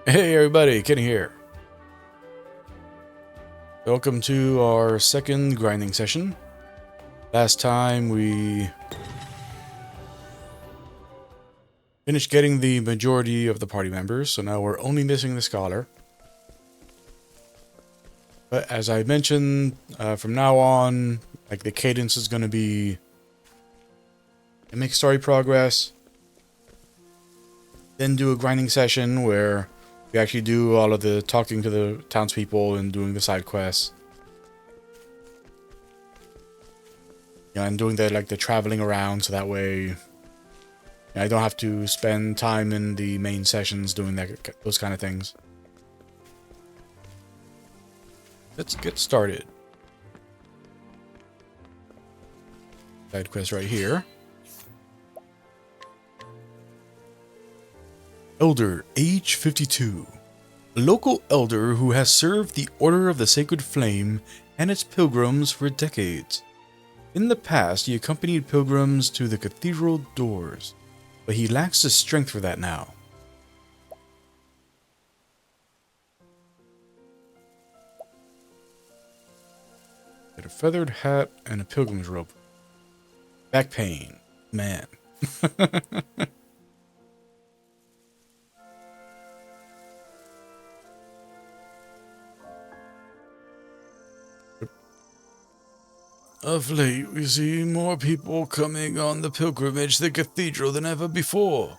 Hey everybody, Kenny here. Welcome to our second grinding session. Last time we finished getting the majority of the party members, so now we're only missing the scholar. But as I mentioned, from now on, like the cadence is going to be make story progress, then do a grinding session where we actually do all of the talking to the townspeople and doing the side quests. Yeah, and doing the traveling around, so that way I don't have to spend time in the main sessions doing those kind of things. Let's get started. Side quest right here. Elder, age 52. A local elder who has served the Order of the Sacred Flame and its pilgrims for decades. In the past, he accompanied pilgrims to the cathedral doors, but he lacks the strength for that now. Get a feathered hat and a pilgrim's robe. Back pain. Man. Of late, we see more people coming on the pilgrimage to the cathedral than ever before.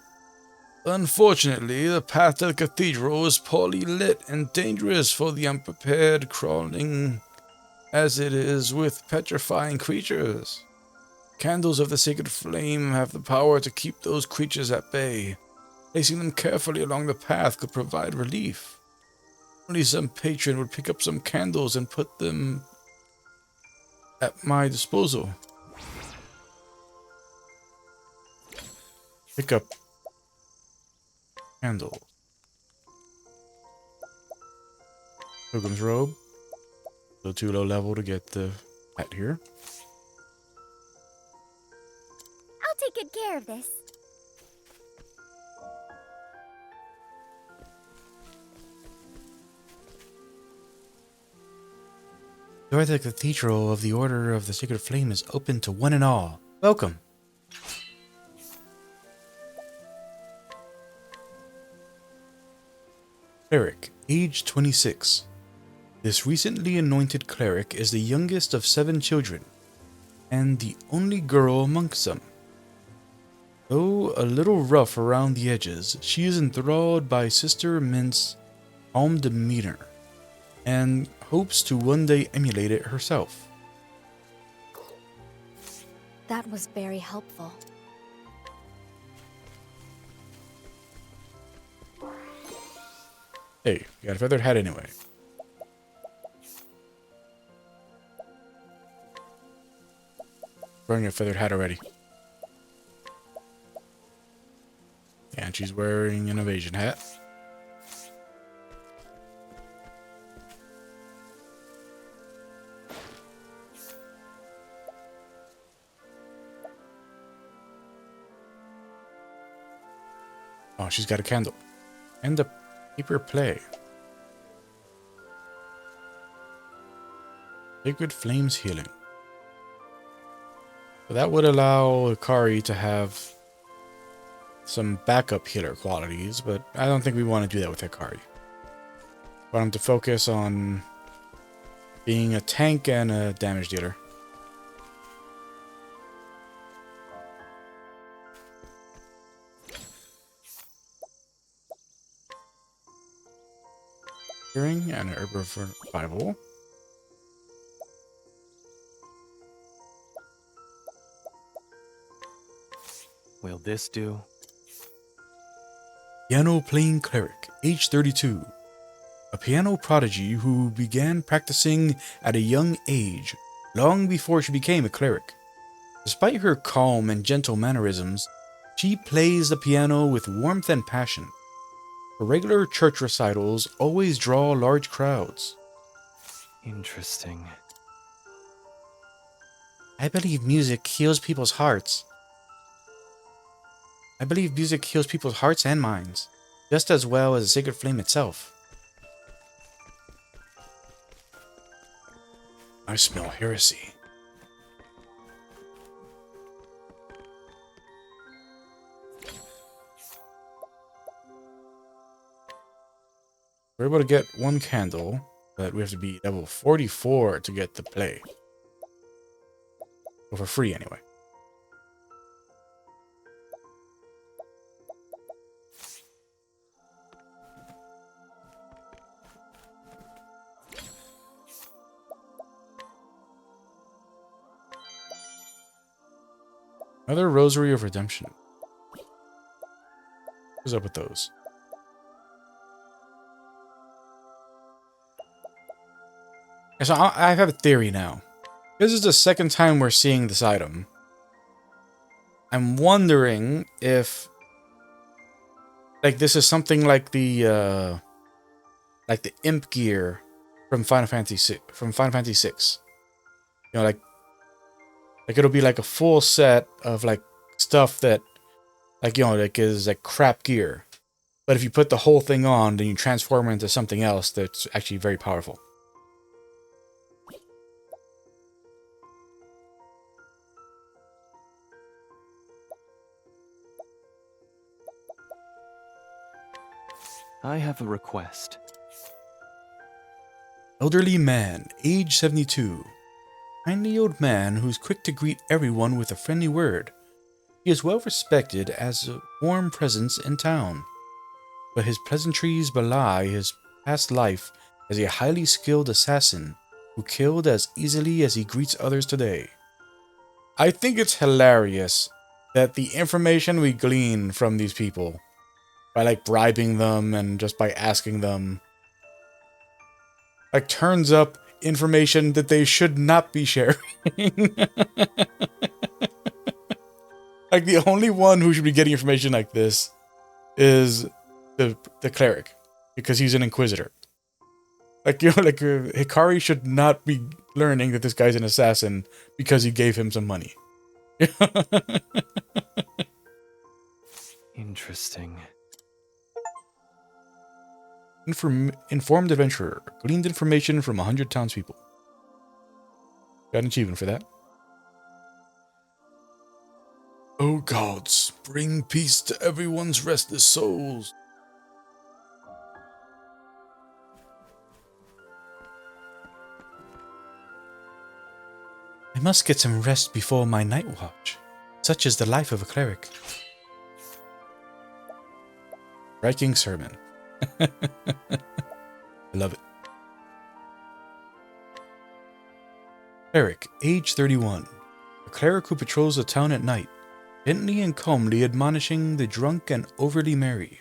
Unfortunately, the path to the cathedral is poorly lit and dangerous for the unprepared, crawling as it is with petrifying creatures. Candles of the sacred flame have the power to keep those creatures at bay. Placing them carefully along the path could provide relief. Only some patron would pick up some candles and put them at my disposal. Pick up candles. Pilgrim's robe. So too low level to get the hat here. I'll take good care of this. The door of the Cathedral of the Order of the Sacred Flame is open to one and all. Welcome. Cleric, age 26. This recently anointed cleric is the youngest of 7 children, and the only girl amongst them. Though a little rough around the edges, she is enthralled by Sister Mint's calm demeanor, and hopes to one day emulate it herself. That was very helpful. Hey, you got a feathered hat anyway. Wearing a feathered hat already. And she's wearing an evasion hat. Oh, she's got a candle. And a paper play. Sacred Flames Healing. So that would allow Akari to have some backup healer qualities, but I don't think we want to do that with Akari. We want him to focus on being a tank and a damage dealer. Hearing and an herb of survival. Will this do? Piano playing cleric, age 32. A piano prodigy who began practicing at a young age, long before she became a cleric. Despite her calm and gentle mannerisms, she plays the piano with warmth and passion. Her regular church recitals always draw large crowds. Interesting. I believe music heals people's hearts. and minds. just as well as the sacred flame itself. I smell heresy. We're able to get one candle, but we have to be level 44 to get to play. Well, for free, anyway. Another Rosary of Redemption. What's up with those? So I have a theory now. This is the second time we're seeing this item. I'm wondering if, like, this is something like the imp gear from Final Fantasy VI. You know, like it'll be like a full set of like stuff that, like, you know, like is like crap gear. But if you put the whole thing on, then you transform it into something else that's actually very powerful. I have a request. Elderly man, age 72. Kindly old man who's quick to greet everyone with a friendly word. He is well respected as a warm presence in town, but his pleasantries belie his past life as a highly skilled assassin who killed as easily as he greets others today. I think it's hilarious that the information we glean from these people, by like bribing them and just by asking them, like turns up information that they should not be sharing. Like the only one who should be getting information like this is the cleric, because he's an inquisitor. Like, you know, like Hikari should not be learning that this guy's an assassin because he gave him some money. Interesting. Informed adventurer. Gleaned information from 100 townspeople. Got an achievement for that. Oh gods, bring peace to everyone's restless souls. I must get some rest before my night watch. Such is the life of a cleric. Striking sermon. I love it. Cleric, age 31. A cleric who patrols the town at night, gently and calmly admonishing the drunk and overly merry.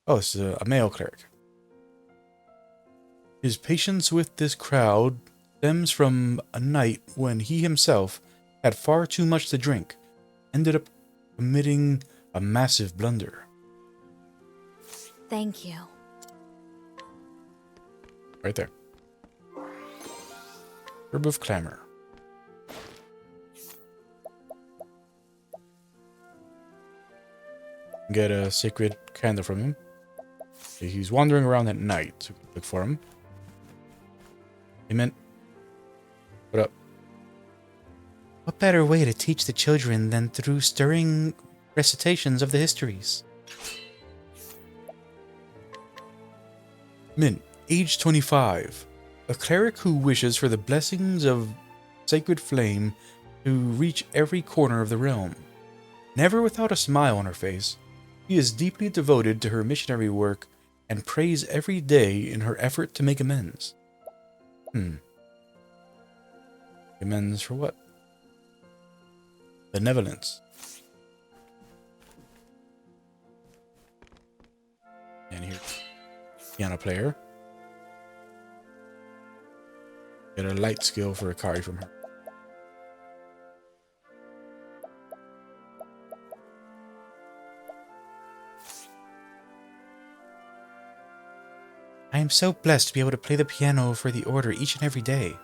Oh, it's a male cleric. His patience with this crowd stems from a night when he himself had far too much to drink, ended up committing a massive blunder. Thank you. Right there. Herb of Clamor. Get a sacred candle from him. He's wandering around at night, so we can look for him. Amen. What up? What better way to teach the children than through stirring recitations of the histories? Mint, age 25. A cleric who wishes for the blessings of sacred flame to reach every corner of the realm. Never without a smile on her face, she is deeply devoted to her missionary work and prays every day in her effort to make amends. Amends for what? Benevolence. And here's piano player. Get a light skill for Hikari from her. I am so blessed to be able to play the piano for the order each and every day.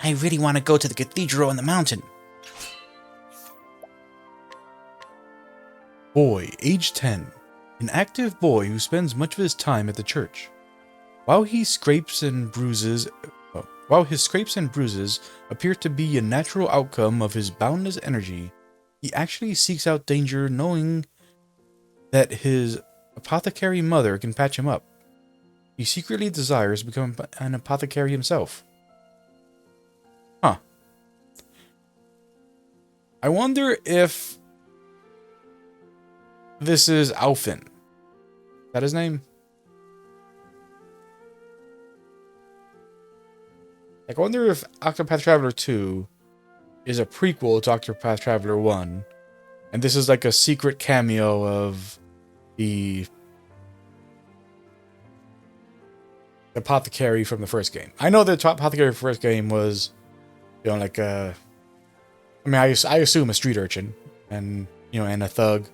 I really want to go to the cathedral on the mountain. Boy, age 10. An active boy who spends much of his time at the church. While his scrapes and bruises appear to be a natural outcome of his boundless energy, he actually seeks out danger knowing that his apothecary mother can patch him up. He secretly desires to become an apothecary himself. Huh. I wonder if this is Alfin. Is that his name? Like, I wonder if Octopath Traveler 2 is a prequel to Octopath Traveler 1. And this is like a secret cameo of the apothecary from the first game. I know the apothecary from the first game was, you know, like I assume a street urchin and, you know, and a thug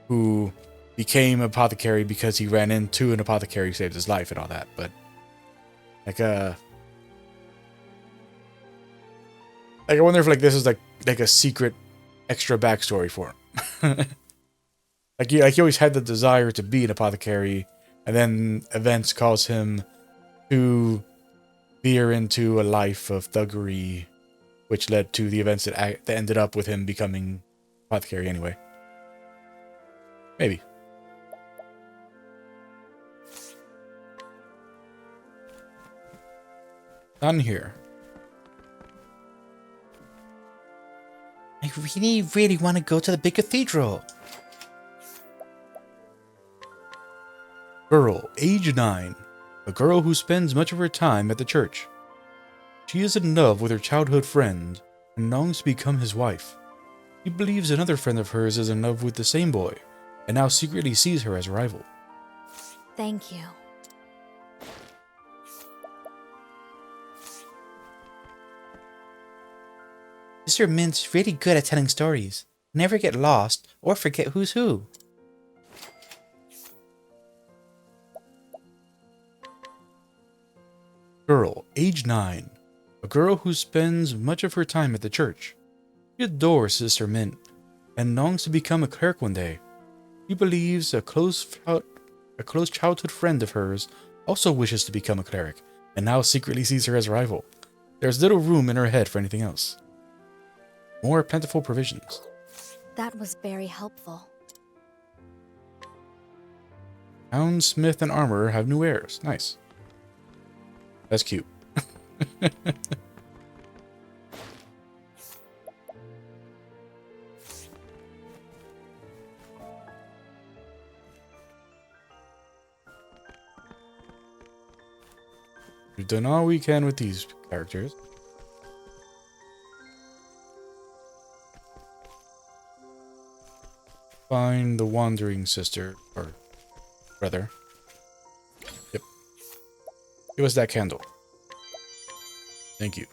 who became apothecary because he ran into an apothecary who saved his life and all that. But like I wonder if like this is like a secret extra backstory for him. like he always had the desire to be an apothecary, and then events caused him to veer into a life of thuggery, which led to the events that ended up with him becoming apothecary anyway. Maybe. Done here. I really want to go to the big cathedral. Girl, age 9. A girl who spends much of her time at the church. She is in love with her childhood friend and longs to become his wife. She believes another friend of hers is in love with the same boy and now secretly sees her as a rival. Thank you. Mr. Mint's really good at telling stories. Never get lost or forget who's who. Girl, age 9. A girl who spends much of her time at the church. She adores Sister Mint and longs to become a cleric one day. She believes a close childhood friend of hers also wishes to become a cleric and now secretly sees her as a rival. There's little room in her head for anything else. More plentiful provisions. That was very helpful. Town, Smith, and Armor have new heirs. Nice. That's cute. We've done all we can with these characters. Find the wandering sister, or brother. Yep. Give us that candle. Thank you.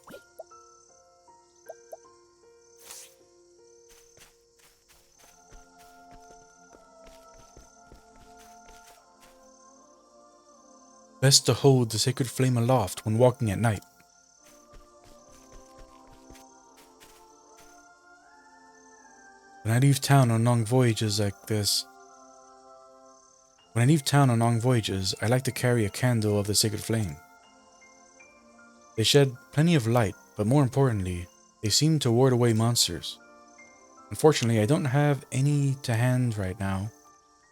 Best to hold the sacred flame aloft when walking at night. When I leave town on long voyages like this, I like to carry a candle of the sacred flame. They shed plenty of light, but more importantly, they seem to ward away monsters. Unfortunately, I don't have any to hand right now.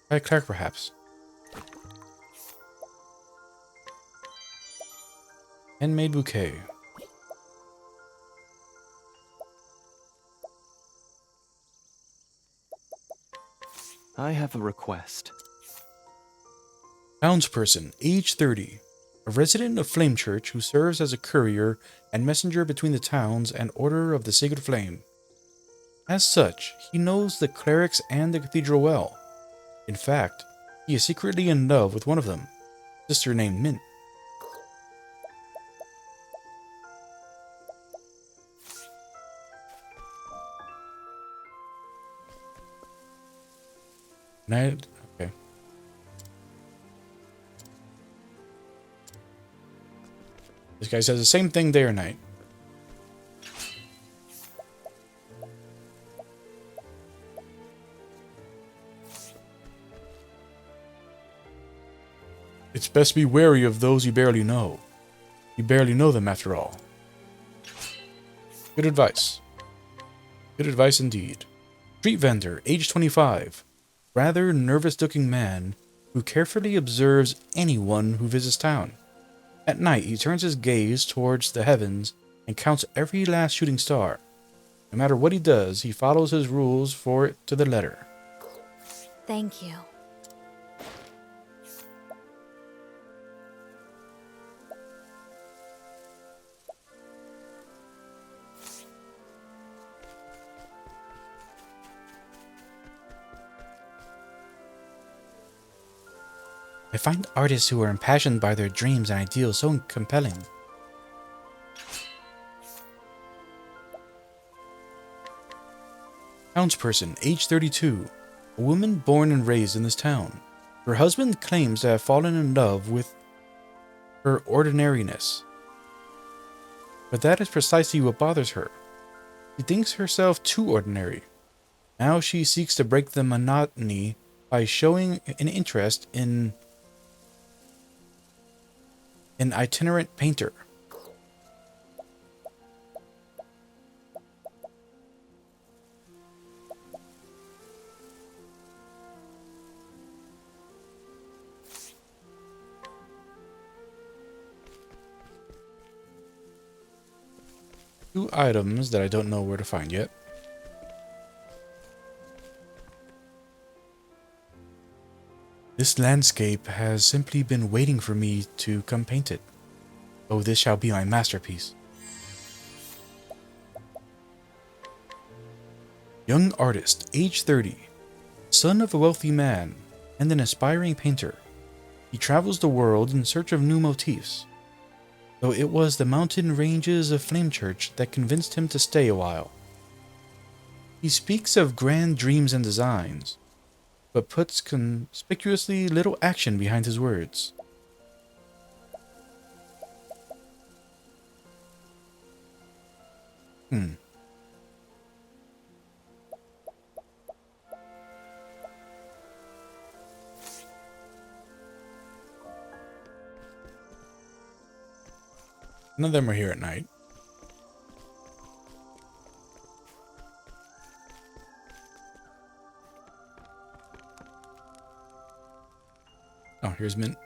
Try a cleric, perhaps. Handmade bouquet. I have a request. Townsperson, age 30. A resident of Flame Church who serves as a courier and messenger between the towns and Order of the Sacred Flame. As such, he knows the clerics and the cathedral well. In fact, he is secretly in love with one of them, a sister named Mint. Okay. This guy says the same thing day or night. It's best be wary of those you barely know. You barely know them after all. Good advice. Good advice indeed. Street vendor, age 25. Rather nervous-looking man who carefully observes anyone who visits town. At night, he turns his gaze towards the heavens and counts every last shooting star. No matter what he does, he follows his rules for it to the letter. Thank you. I find artists who are impassioned by their dreams and ideals so compelling. Townsperson, age 32. A woman born and raised in this town. Her husband claims to have fallen in love with her ordinariness. But that is precisely what bothers her. She thinks herself too ordinary. Now she seeks to break the monotony by showing an interest in an itinerant painter. Two items that I don't know where to find yet. This landscape has simply been waiting for me to come paint it. Oh, this shall be my masterpiece. Young artist, age 30. Son of a wealthy man and an aspiring painter. He travels the world in search of new motifs. Though it was the mountain ranges of Flamechurch that convinced him to stay a while. He speaks of grand dreams and designs, but puts conspicuously little action behind his words. None of them are here at night. Oh, here's Mint.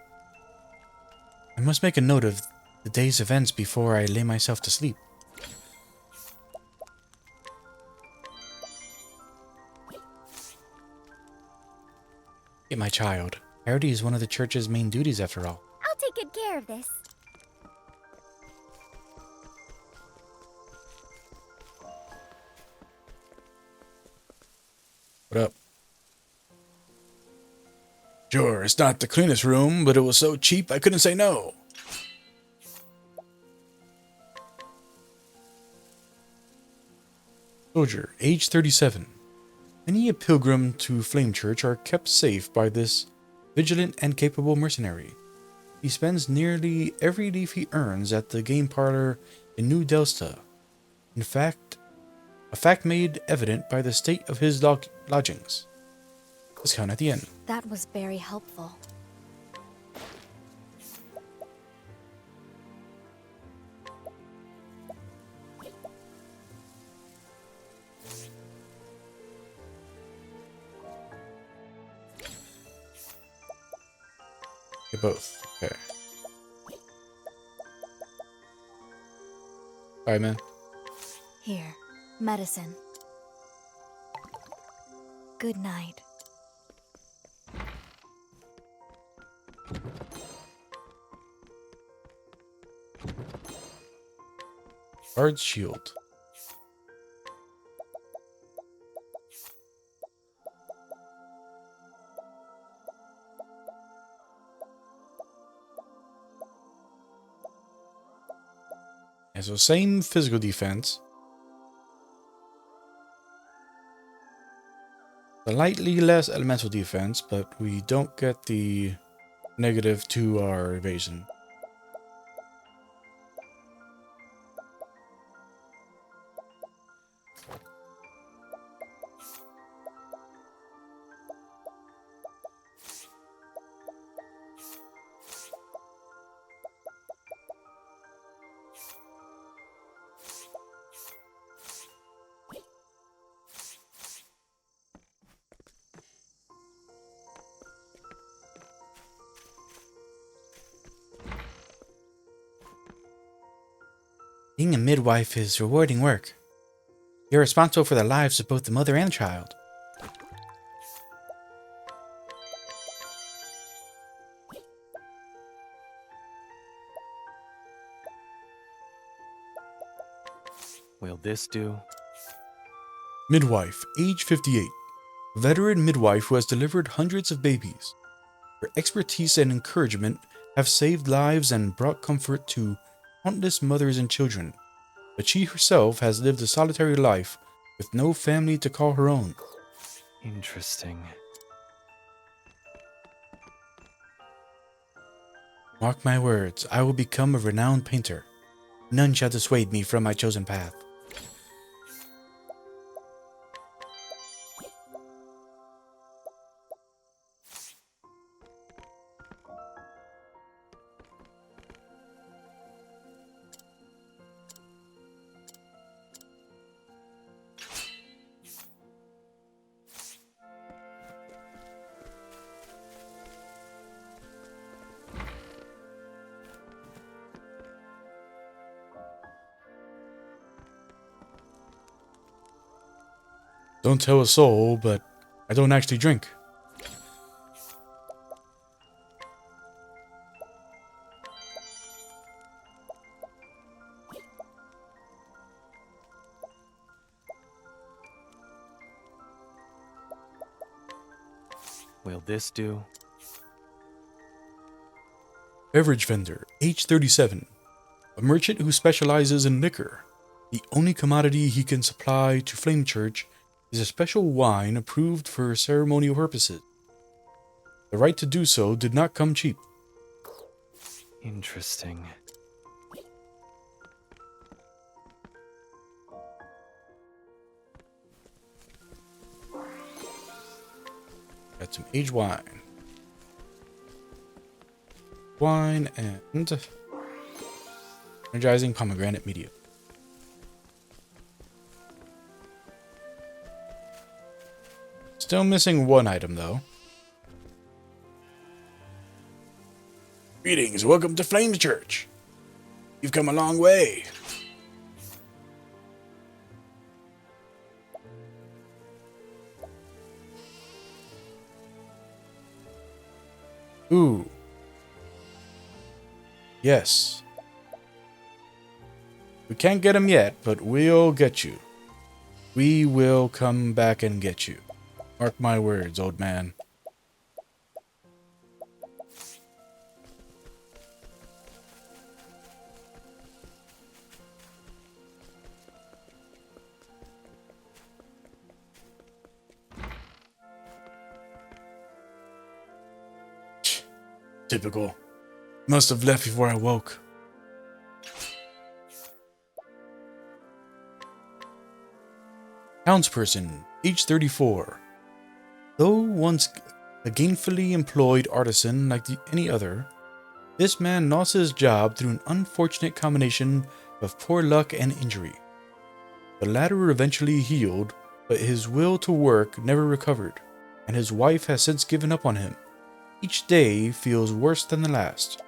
I must make a note of the day's events before I lay myself to sleep. Hey, my child. Charity is one of the church's main duties after all. I'll take good care of this. What up? Sure, it's not the cleanest room, but it was so cheap I couldn't say no. Soldier, age 37. Many a pilgrim to Flamechurch are kept safe by this vigilant and capable mercenary. He spends nearly every leaf he earns at the game parlor in New Delsta. In fact, a fact made evident by the state of his lodgings. Discount at the end. That was very helpful. Get both. Okay. Bye, man. Here, medicine. Good night. Guard's shield. And so same physical defense. Slightly less elemental defense, but we don't get the negative to our evasion. Being a midwife is rewarding work. You're responsible for the lives of both the mother and the child. Will this do? Midwife, age 58. Veteran midwife who has delivered hundreds of babies. Her expertise and encouragement have saved lives and brought comfort to countless mothers and children, but she herself has lived a solitary life with no family to call her own. Interesting. Mark my words, I will become a renowned painter. None shall dissuade me from my chosen path. Don't tell a soul, but I don't actually drink. Will this do? Beverage vendor, age 37. A merchant who specializes in liquor. The only commodity he can supply to Flame Church is a special wine approved for ceremonial purposes. The right to do so did not come cheap. Interesting. Got some aged wine. Wine and energizing pomegranate medium. Still missing one item though. Greetings, welcome to Flame Church. You've come a long way. Ooh. Yes. We can't get him yet, but we'll get you. We will come back and get you. Mark my words, old man. Typical. Must have left before I woke. Townsperson, age 34. Though once a gainfully employed artisan like any other, this man lost his job through an unfortunate combination of poor luck and injury. The latter eventually healed, but his will to work never recovered, and his wife has since given up on him. Each day feels worse than the last.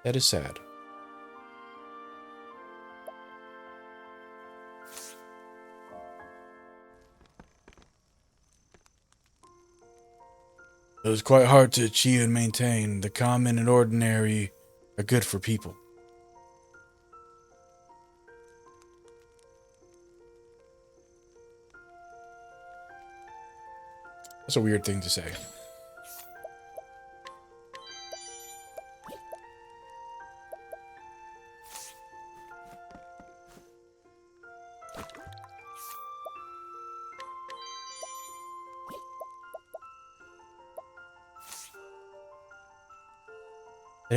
That is sad. It was quite hard to achieve and maintain. The common and ordinary are good for people. That's a weird thing to say.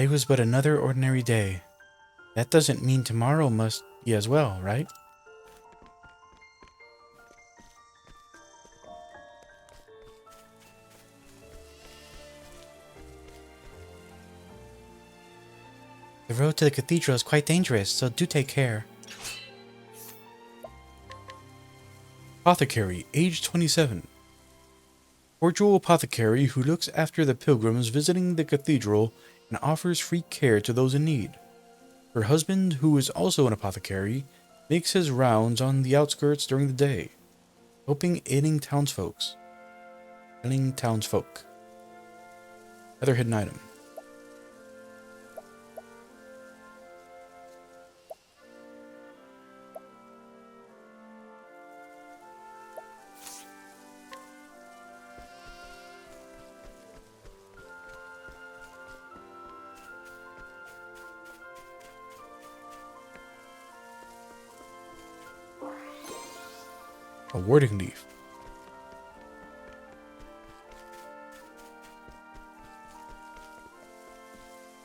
Today was but another ordinary day. That doesn't mean tomorrow must be as well, right? The road to the cathedral is quite dangerous, so do take care. Apothecary, age 27. Cordial apothecary who looks after the pilgrims visiting the cathedral and offers free care to those in need. Her husband, who is also an apothecary, makes his rounds on the outskirts during the day, helping ailing townsfolk. Another hidden item. A warding leaf.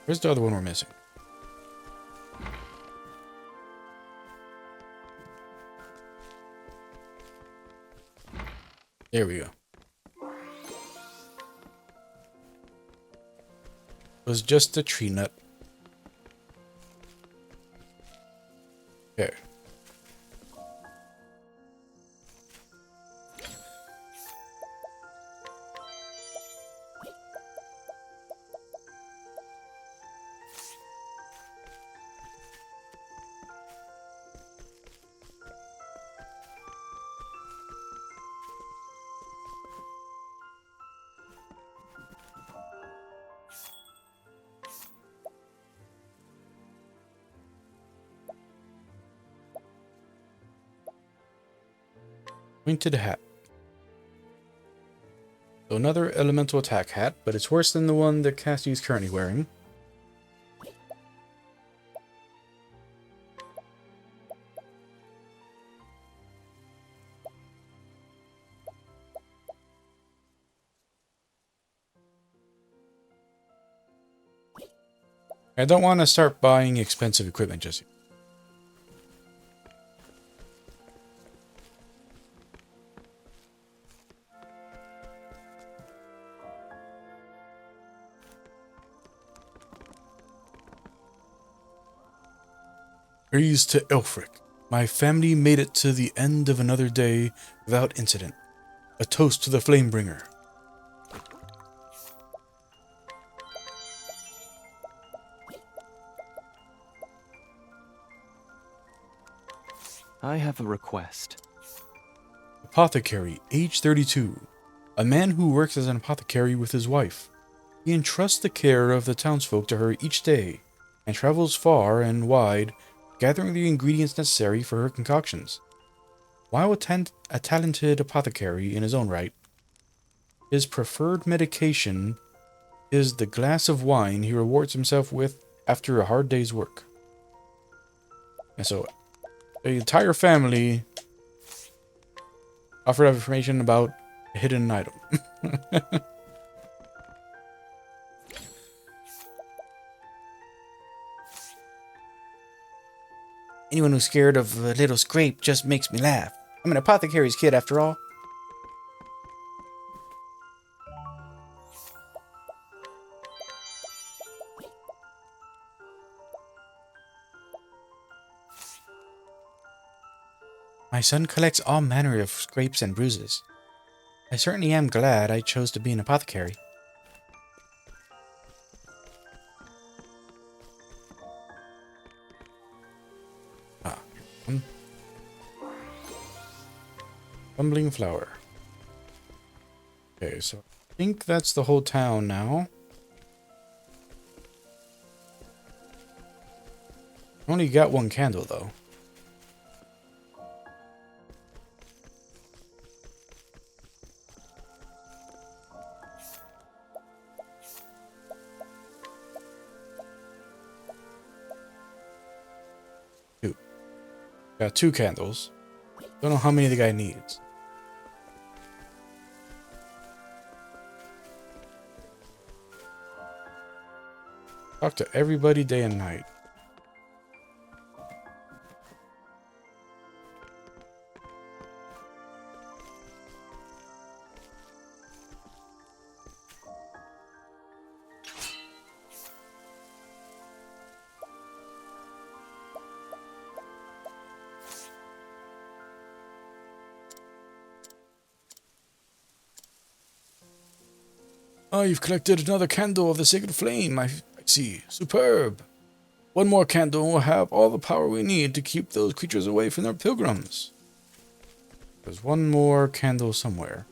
Where's the other one we're missing? There we go. It was just a tree nut. Okay. Pointed hat. So another elemental attack hat, but it's worse than the one that Cassie is currently wearing. I don't want to start buying expensive equipment just yet. Praise to Elfric. My family made it to the end of another day without incident. A toast to the Flamebringer. I have a request. Apothecary, age 32. A man who works as an apothecary with his wife. He entrusts the care of the townsfolk to her each day, and travels far and wide, gathering the ingredients necessary for her concoctions. While a talented apothecary in his own right, his preferred medication is the glass of wine he rewards himself with after a hard day's work. And so, the entire family offered up information about a hidden item. Anyone who's scared of a little scrape just makes me laugh. I'm an apothecary's kid after all. My son collects all manner of scrapes and bruises. I certainly am glad I chose to be an apothecary. Tumbling flower. Okay, so I think that's the whole town now. Only got one candle though. Two. Got 2 candles. Don't know how many the guy needs. Talk to everybody day and night. Oh, you've collected another candle of the sacred flame. I see. Superb. One more candle and we'll have all the power we need to keep those creatures away from their pilgrims. There's one more candle somewhere.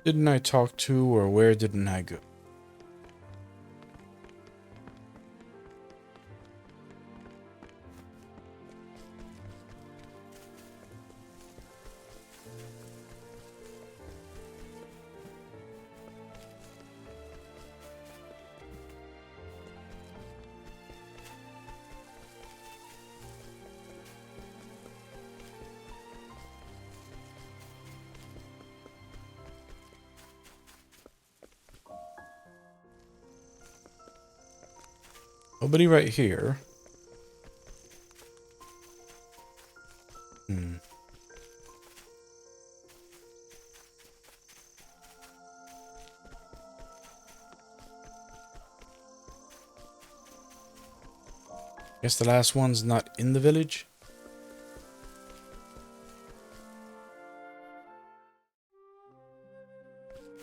Didn't I talk to, or where didn't I go? Nobody right here. Guess the last one's not in the village.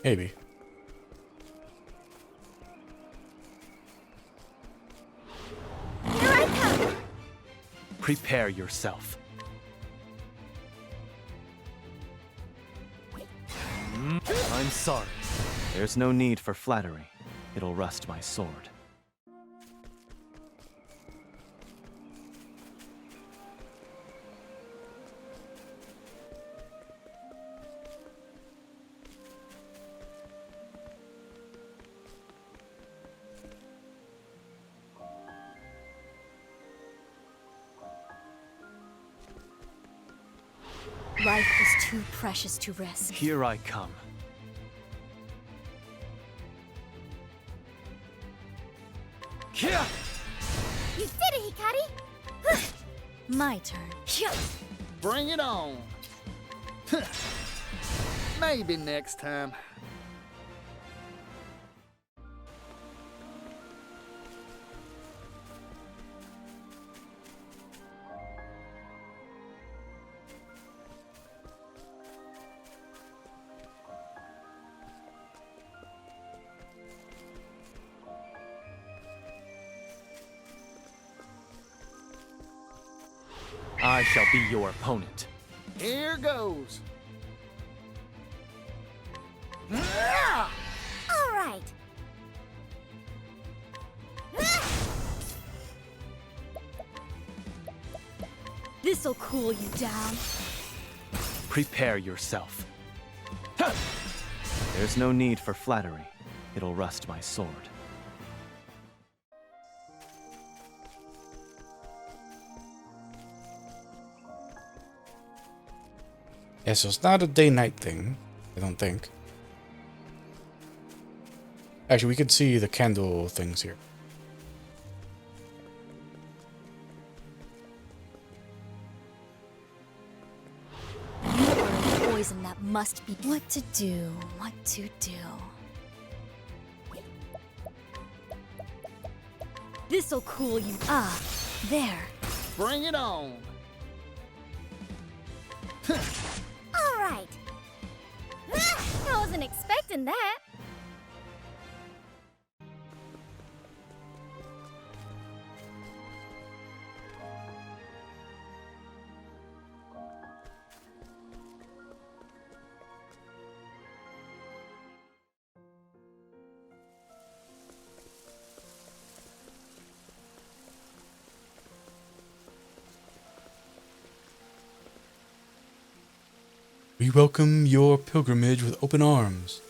Maybe. Prepare yourself. I'm sorry. There's no need for flattery. It'll rust my sword. Life is too precious to risk. Here I come. You did it, Hikari! My turn. Bring it on. Maybe next time. I shall be your opponent. Here goes. All right. This'll cool you down. Prepare yourself. There's no need for flattery. It'll rust my sword. Yeah, so it's not a day-night thing, I don't think. Actually, we could see the candle things here. You are a poison that must be. What to do? What to do? This'll cool you. Ah, there. Bring it on. All right. I wasn't expecting that. We welcome your pilgrimage with open arms.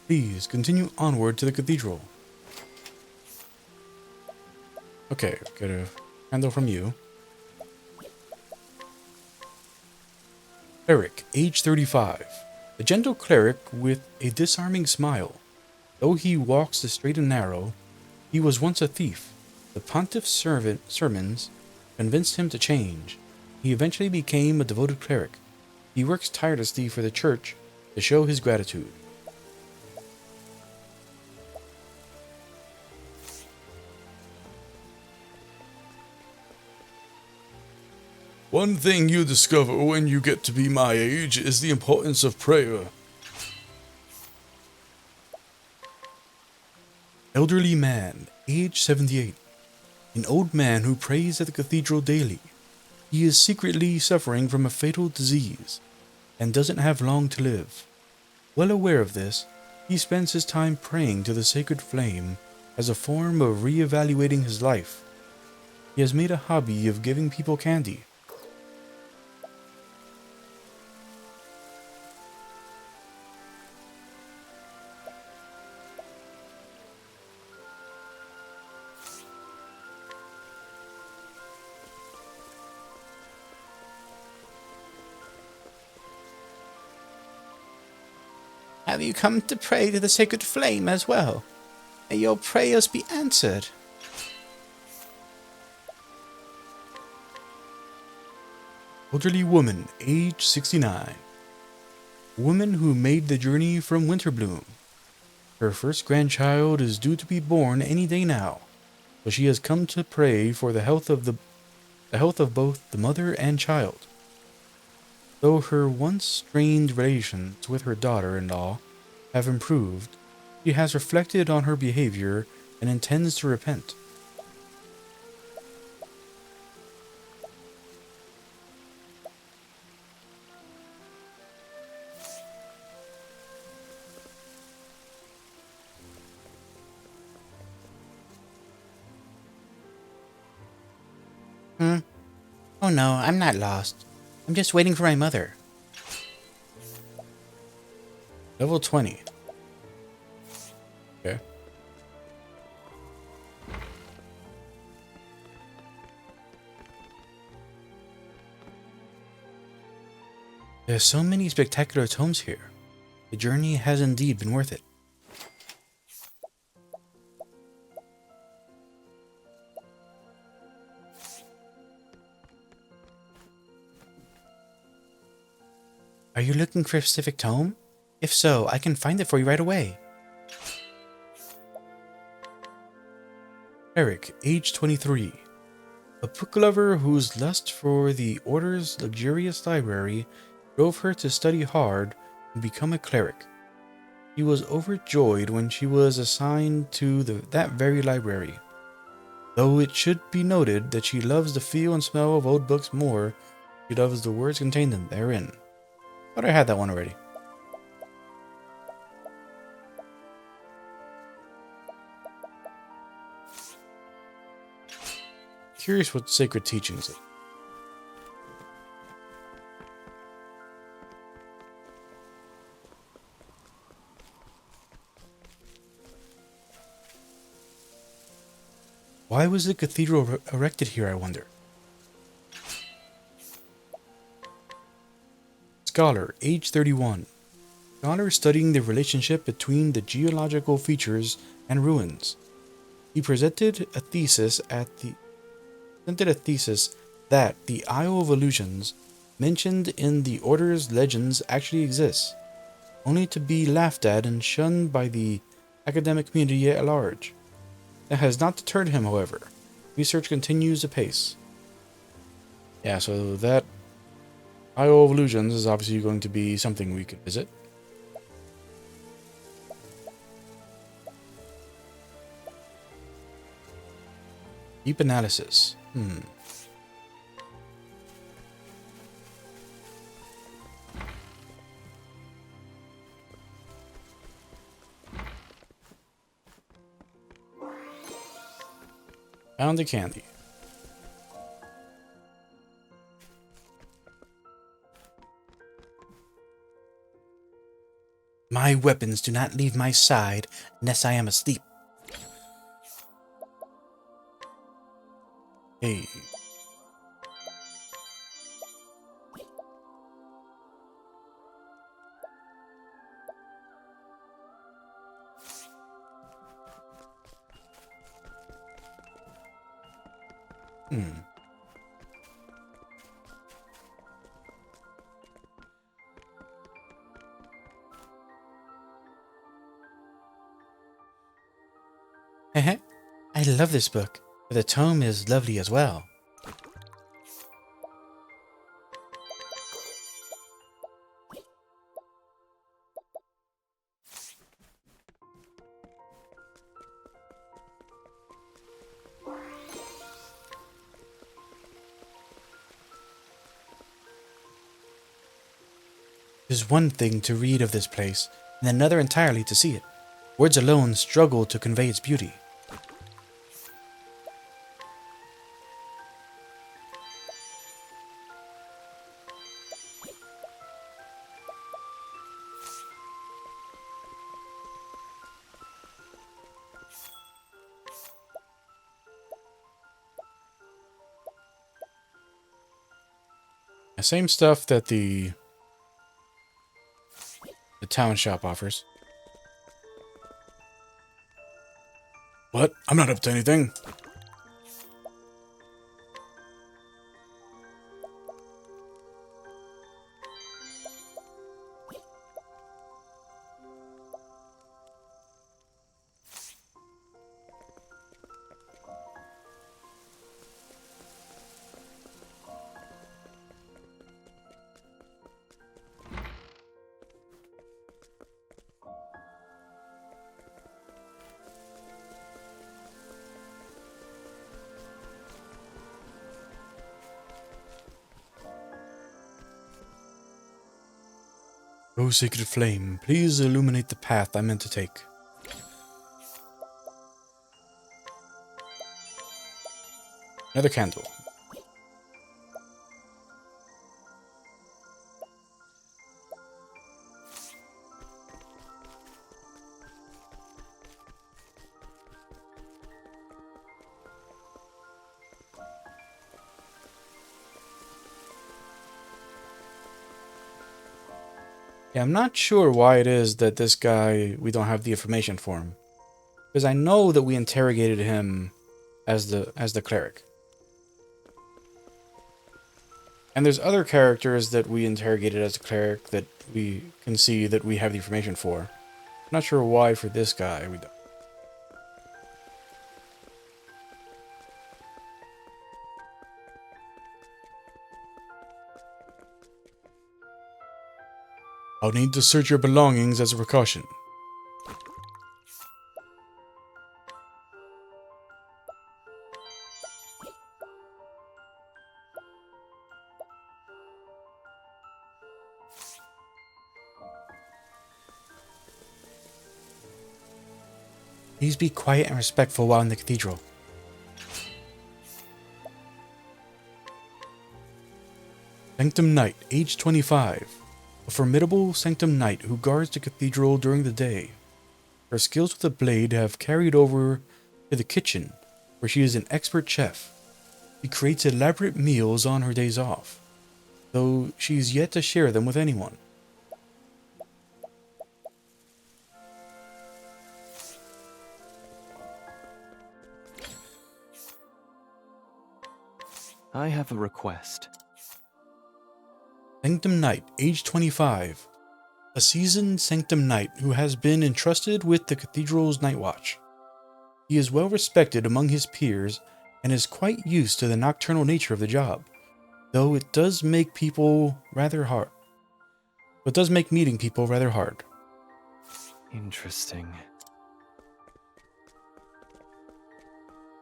Please continue onward to the cathedral. Okay, get a candle from you. Cleric, age 35. The gentle cleric with a disarming smile. Though he walks the straight and narrow, he was once a thief. The pontiff's sermons convinced him to change. He eventually became a devoted cleric. He works tirelessly for the church to show his gratitude. One thing you discover when you get to be my age is the importance of prayer. Elderly man, age 78. An old man who prays at the cathedral daily. He is secretly suffering from a fatal disease and doesn't have long to live. Well aware of this, he spends his time praying to the sacred flame as a form of re-evaluating his life. He has made a hobby of giving people candy. Have you come to pray to the sacred flame as well? May your prayers be answered. Elderly woman, age 69. Woman who made the journey from Winterbloom. Her first grandchild is due to be born any day now, so she has come to pray for the health of both the mother and child. Though her once strained relations with her daughter-in-law have improved, she has reflected on her behavior and intends to repent. Oh no, I'm not lost. I'm just waiting for my mother. Level 20. Okay. There's so many spectacular tomes here. The journey has indeed been worth it. Are you looking for a specific tome? If so, I can find it for you right away. Eric, age 23. A book lover whose lust for the Order's luxurious library drove her to study hard and become a cleric. She was overjoyed when she was assigned to that very library. Though it should be noted that she loves the feel and smell of old books more, she loves the words contained therein. Thought I had that one already. Curious what sacred teachings are. Why was the cathedral erected here, I wonder? Scholar, age 31. Scholar studying the relationship between the geological features and ruins. He presented a thesis that the Isle of Illusions mentioned in the Order's legends actually exists, only to be laughed at and shunned by the academic community at large. That has not deterred him, however. Research continues apace. Yeah, so that Isle of Illusions is obviously going to be something we could visit. Deep analysis. Found the candy. My weapons do not leave my side unless I am asleep. Hey. I love this book, but the tome is lovely as well. It is one thing to read of this place, and another entirely to see it. Words alone struggle to convey its beauty. The same stuff that the town shop offers. What? I'm not up to anything. O sacred flame, please illuminate the path I meant to take. Another candle. Yeah, I'm not sure why it is that this guy, we don't have the information for him. Because I know that we interrogated him as the cleric. And there's other characters that we interrogated as a cleric that we can see that we have the information for. I'm not sure why for this guy we don't. I'll need to search your belongings as a precaution. Please be quiet and respectful while in the cathedral. Sanctum Knight, age 25. A formidable Sanctum Knight who guards the cathedral during the day. Her skills with the blade have carried over to the kitchen, where she is an expert chef. She creates elaborate meals on her days off, though she is yet to share them with anyone. I have a request. Sanctum Knight, age 25. A seasoned Sanctum Knight who has been entrusted with the cathedral's night watch. He is well respected among his peers and is quite used to the nocturnal nature of the job, though it does make people rather hard. It does make meeting people rather hard. Interesting.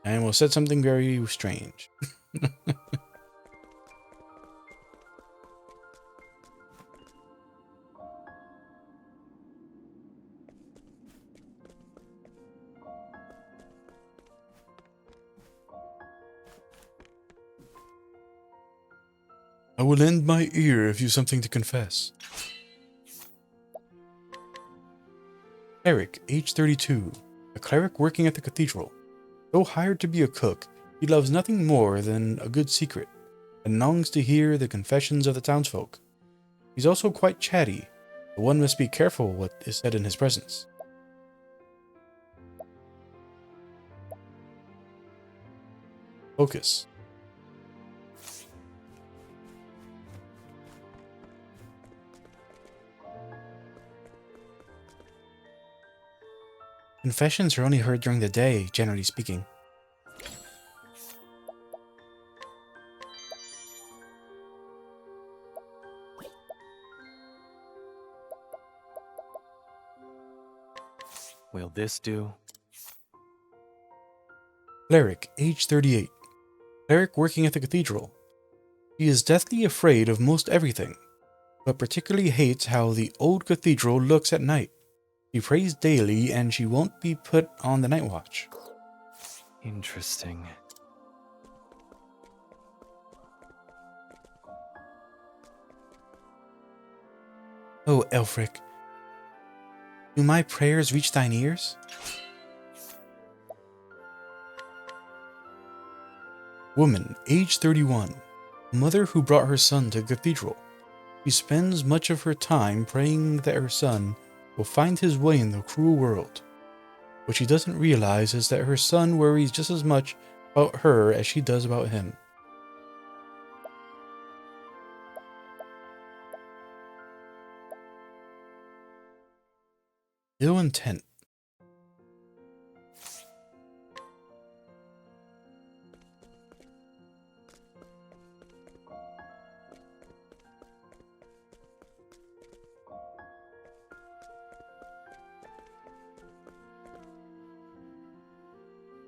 And we'll said something very strange. I will lend my ear if you've something to confess. Eric, age 32, a cleric working at the cathedral. Though hired to be a cook, he loves nothing more than a good secret, and longs to hear the confessions of the townsfolk. He's also quite chatty, but one must be careful what is said in his presence. Focus. Confessions are only heard during the day, generally speaking. Will this do? Cleric, age 38. Cleric working at the cathedral. He is deathly afraid of most everything, but particularly hates how the old cathedral looks at night. She prays daily and she won't be put on the night watch. Interesting. Oh, Elfric, do my prayers reach thine ears? Woman, age 31, mother who brought her son to cathedral. She spends much of her time praying that her son will find his way in the cruel world. What she doesn't realize is that her son worries just as much about her as she does about him. Ill intent.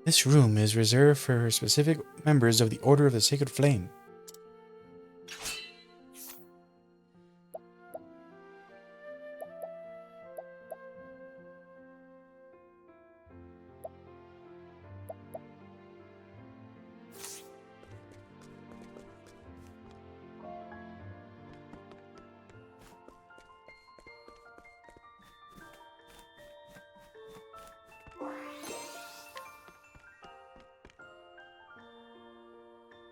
This room is reserved for specific members of the Order of the Sacred Flame.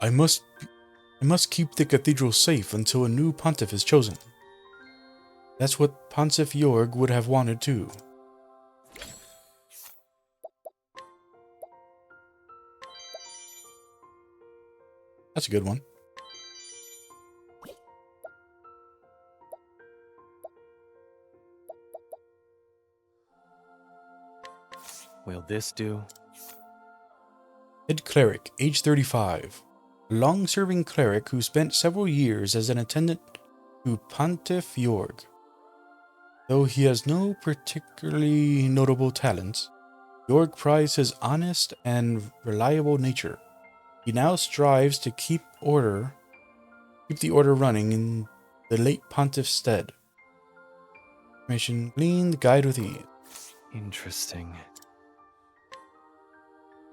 I must keep the cathedral safe until a new pontiff is chosen. That's what Pontiff Jorg would have wanted too. That's a good one. Will this do? Head cleric, age 35. A long-serving cleric who spent several years as an attendant to Pontiff Jorg. Though he has no particularly notable talents, Jorg prizes his honest and reliable nature. He now strives to keep the order running in the late pontiff's stead. Mission gleaned, guide with ease. Interesting.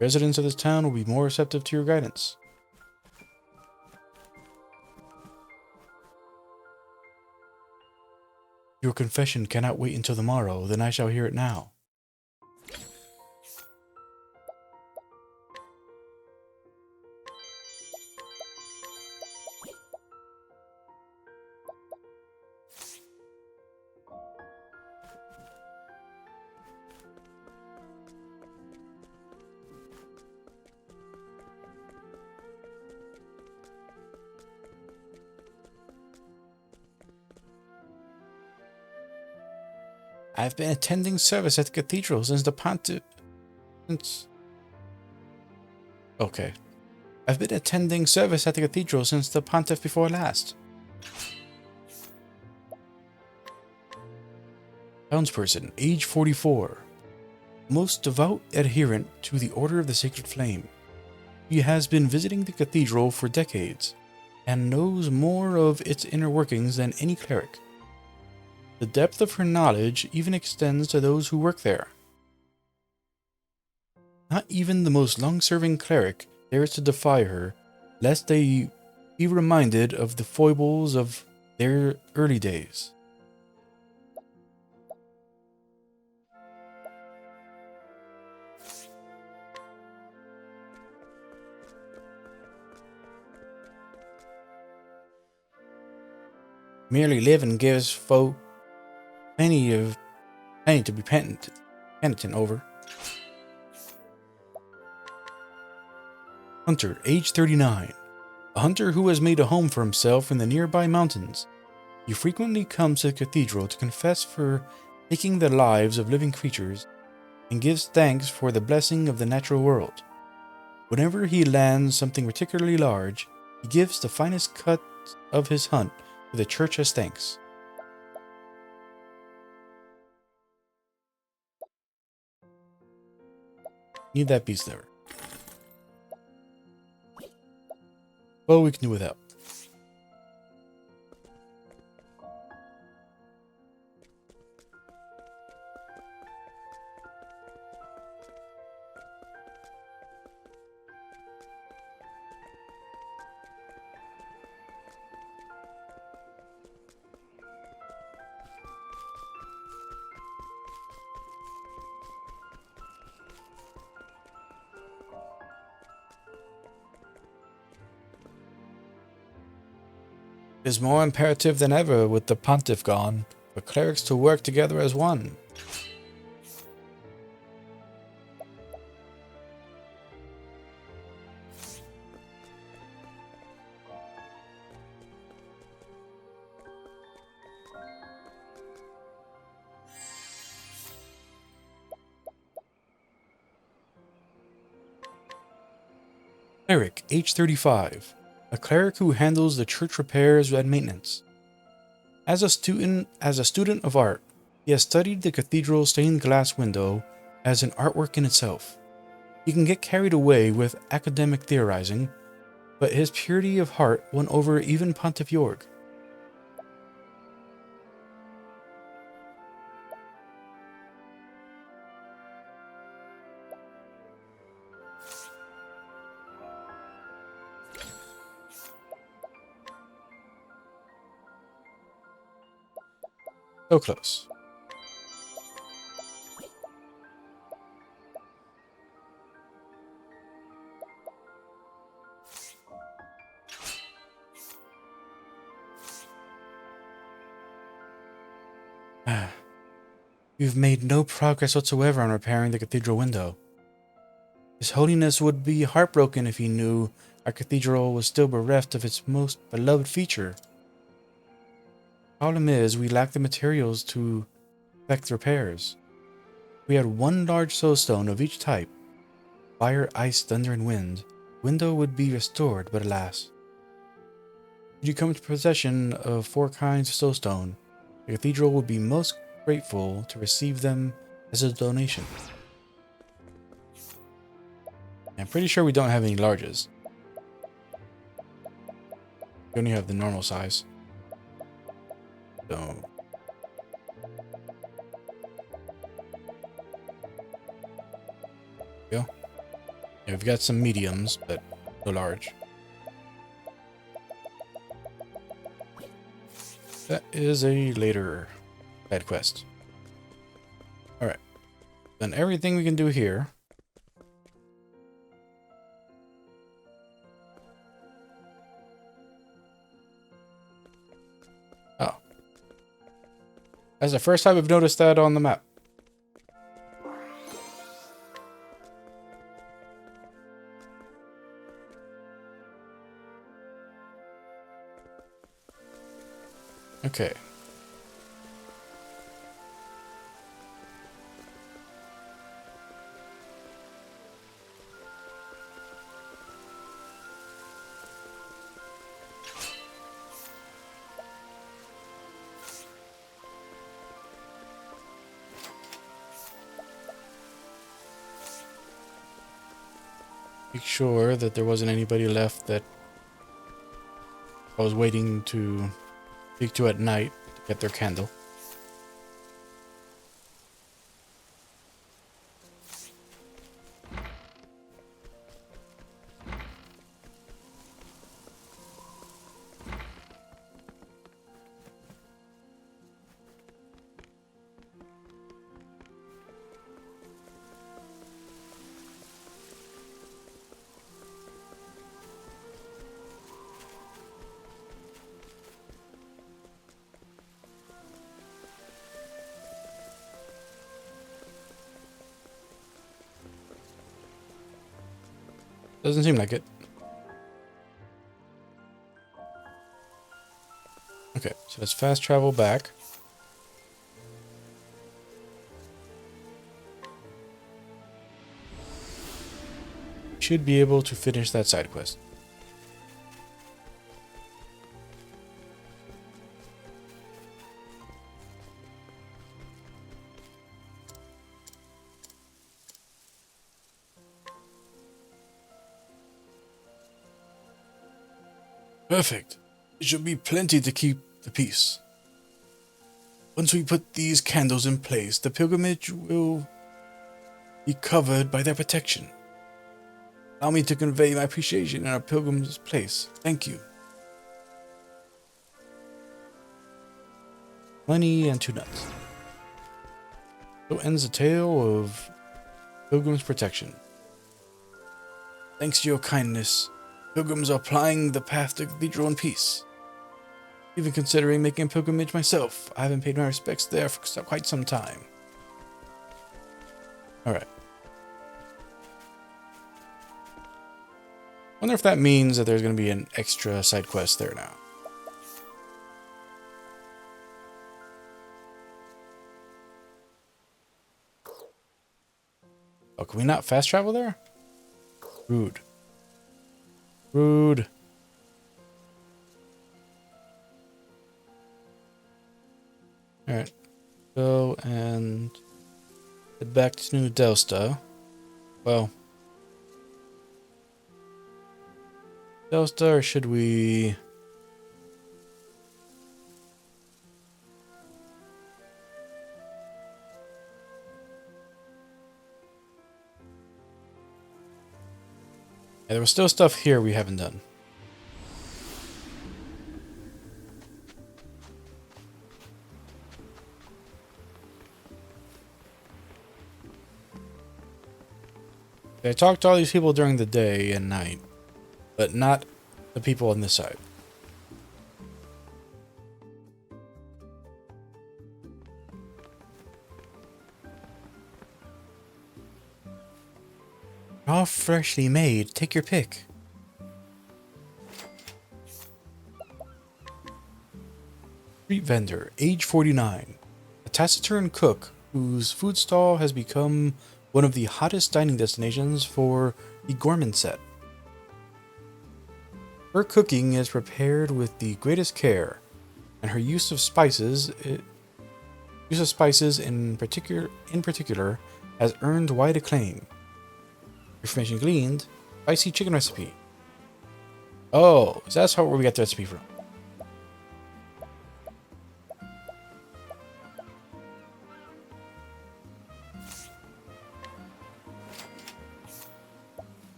Residents of this town will be more receptive to your guidance. Your confession cannot wait until tomorrow, then I shall hear it now. I've been attending service at the cathedral since the pontiff... Okay. I've been attending service at the cathedral since the pontiff before last. Townsperson, age 44. Most devout adherent to the Order of the Sacred Flame. He has been visiting the cathedral for decades and knows more of its inner workings than any cleric. The depth of her knowledge even extends to those who work there. Not even the most long-serving cleric dares to defy her, lest they be reminded of the foibles of their early days. Merely living gives folk plenty to be penitent over. Hunter, age 39. A hunter who has made a home for himself in the nearby mountains. He frequently comes to the cathedral to confess for taking the lives of living creatures and gives thanks for the blessing of the natural world. Whenever he lands something particularly large, he gives the finest cut of his hunt to the church as thanks. Need that beast liver. Well, we can do without. It is more imperative than ever with the pontiff gone for clerics to work together as one. Cleric, age 35. A cleric who handles the church repairs and maintenance. As a student of art, he has studied the cathedral's stained glass window as an artwork in itself. He can get carried away with academic theorizing, but his purity of heart won over even Pontiff York. So close. We've made no progress whatsoever on repairing the cathedral window. His Holiness would be heartbroken if he knew our cathedral was still bereft of its most beloved feature. Problem is, we lack the materials to effect repairs. If we had one large soulstone of each type, fire, ice, thunder, and wind, the window would be restored, but alas. Should you come into possession of 4 kinds of soulstone, the cathedral would be most grateful to receive them as a donation. I'm pretty sure we don't have any larges. We only have the normal size. So go. Yeah, we've got some mediums, but no large. That is a later side quest. Alright. Done everything we can do here. Oh. That's the first time I've noticed that on the map. Okay. Make sure that there wasn't anybody left that I was waiting to speak to at night to get their candle. Doesn't seem like it. Okay, so let's fast travel back. Should be able to finish that side quest. Perfect. It should be plenty to keep the peace. Once we put these candles in place, the pilgrimage will be covered by their protection. Allow me to convey my appreciation in our pilgrim's place. Thank you. Money and 2 nuts. So ends the tale of Pilgrim's protection. Thanks to your kindness, pilgrims are plying the path to cathedral in peace. Even considering making a pilgrimage myself. I haven't paid my respects there for quite some time. Alright. Wonder if that means that there's going to be an extra side quest there now. Oh, can we not fast travel there? Rude. Rude. Alright. Go and head back to New Delsta. Well. Delsta, or should we... Yeah, there was still stuff here we haven't done. I talked to all these people during the day and night, but not the people on this side. All freshly made. Take your pick. Street vendor, age 49. A taciturn cook whose food stall has become one of the hottest dining destinations for the gourmand set. Her cooking is prepared with the greatest care, and her use of spices in particular has earned wide acclaim. Information gleaned: spicy chicken recipe. Oh, so that's where we got the recipe from.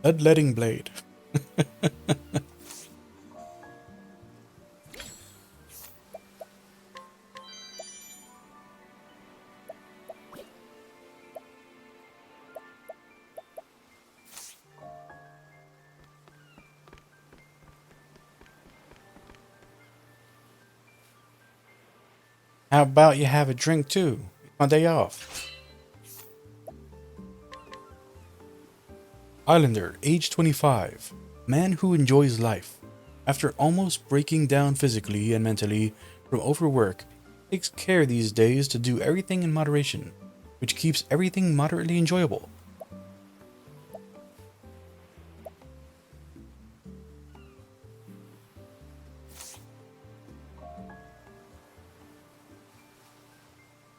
Bloodletting blade. How about you have a drink too? It's my day off. Islander, age 25. Man who enjoys life. After almost breaking down physically and mentally from overwork, takes care these days to do everything in moderation, which keeps everything moderately enjoyable.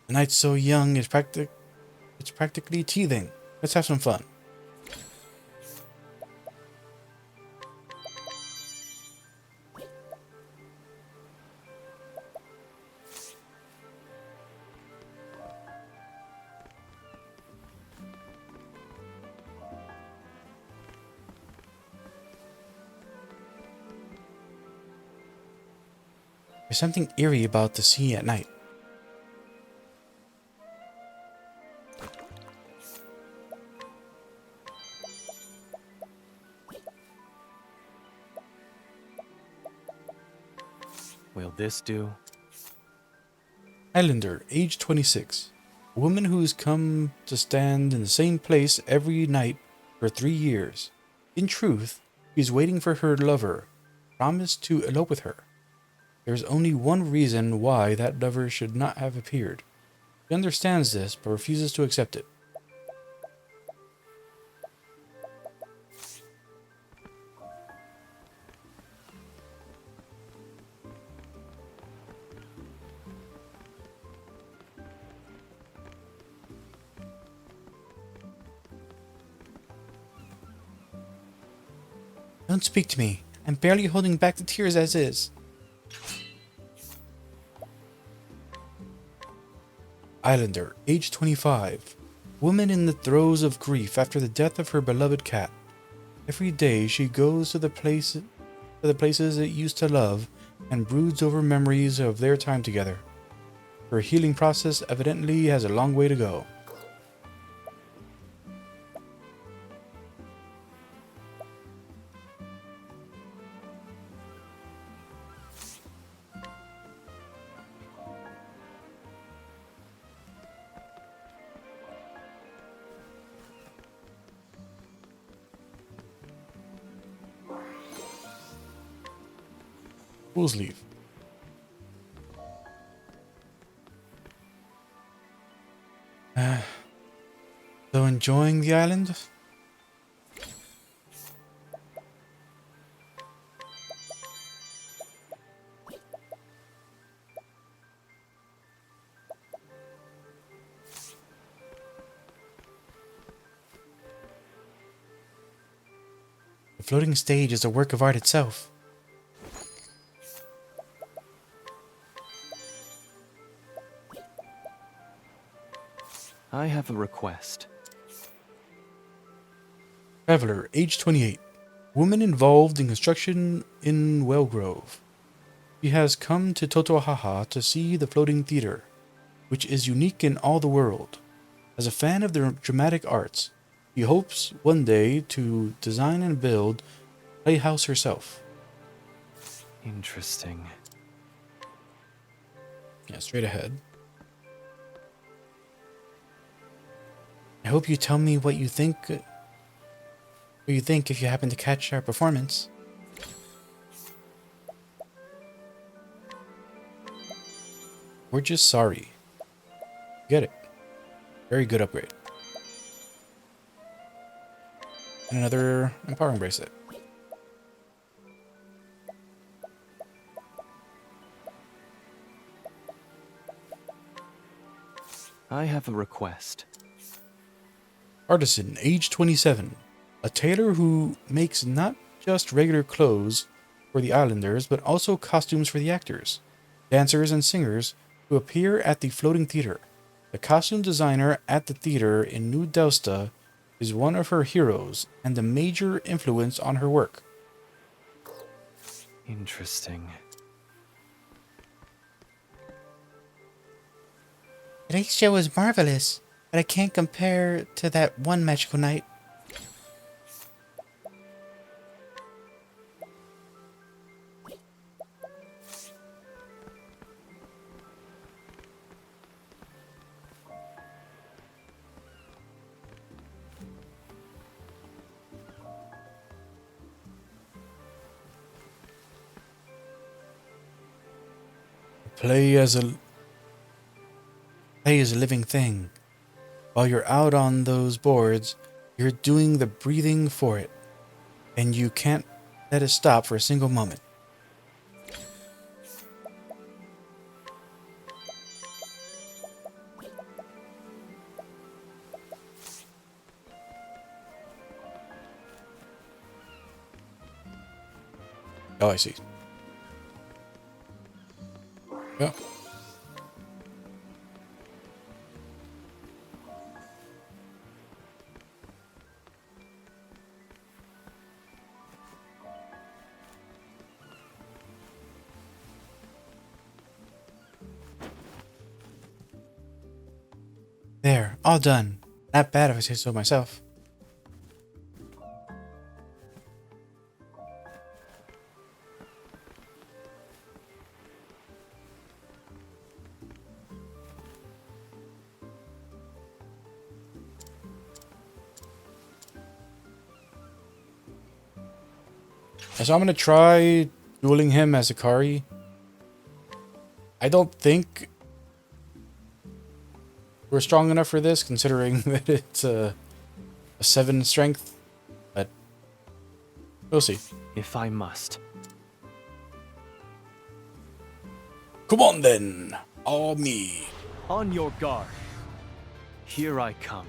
The night's so young, it's practically teething. Let's have some fun. There's something eerie about the sea at night. Will this do? Highlander, age 26. A woman who's come to stand in the same place every night for 3 years. In truth, she's waiting for her lover, promised to elope with her. There's only one reason why that lover should not have appeared. She understands this, but refuses to accept it. Don't speak to me. I'm barely holding back the tears as is. Islander, age 25. Woman in the throes of grief after the death of her beloved cat. Every day she goes to the places it used to love and broods over memories of their time together. Her healing process evidently has a long way to go. Fools leave. So enjoying the island? The floating stage is a work of art itself. I have a request. Traveler, age 28. Woman involved in construction in Wellgrove. She has come to Totohaha to see the floating theater, which is unique in all the world. As a fan of the dramatic arts, she hopes one day to design and build a playhouse herself. Interesting. Yeah, straight ahead. I hope you tell me what you think. What you think if you happen to catch our performance. We're just sorry. Get it. Very good upgrade. And another empowering bracelet. I have a request. Artisan, age 27. A tailor who makes not just regular clothes for the islanders, but also costumes for the actors, dancers, and singers who appear at the floating theater. The costume designer at the theater in New Delsta is one of her heroes and a major influence on her work. Interesting. Today's show was marvelous, but I can't compare to that one magical night. Play is a living thing. While you're out on those boards, you're doing the breathing for it, and you can't let it stop for a single moment. Oh, I see. Yeah. There, all done. Not bad if I say so myself. So I'm gonna try dueling him as Akari. I don't think we're strong enough for this, considering that it's a 7 strength, but we'll see. If I must. Come on then, all me. On your guard. Here I come.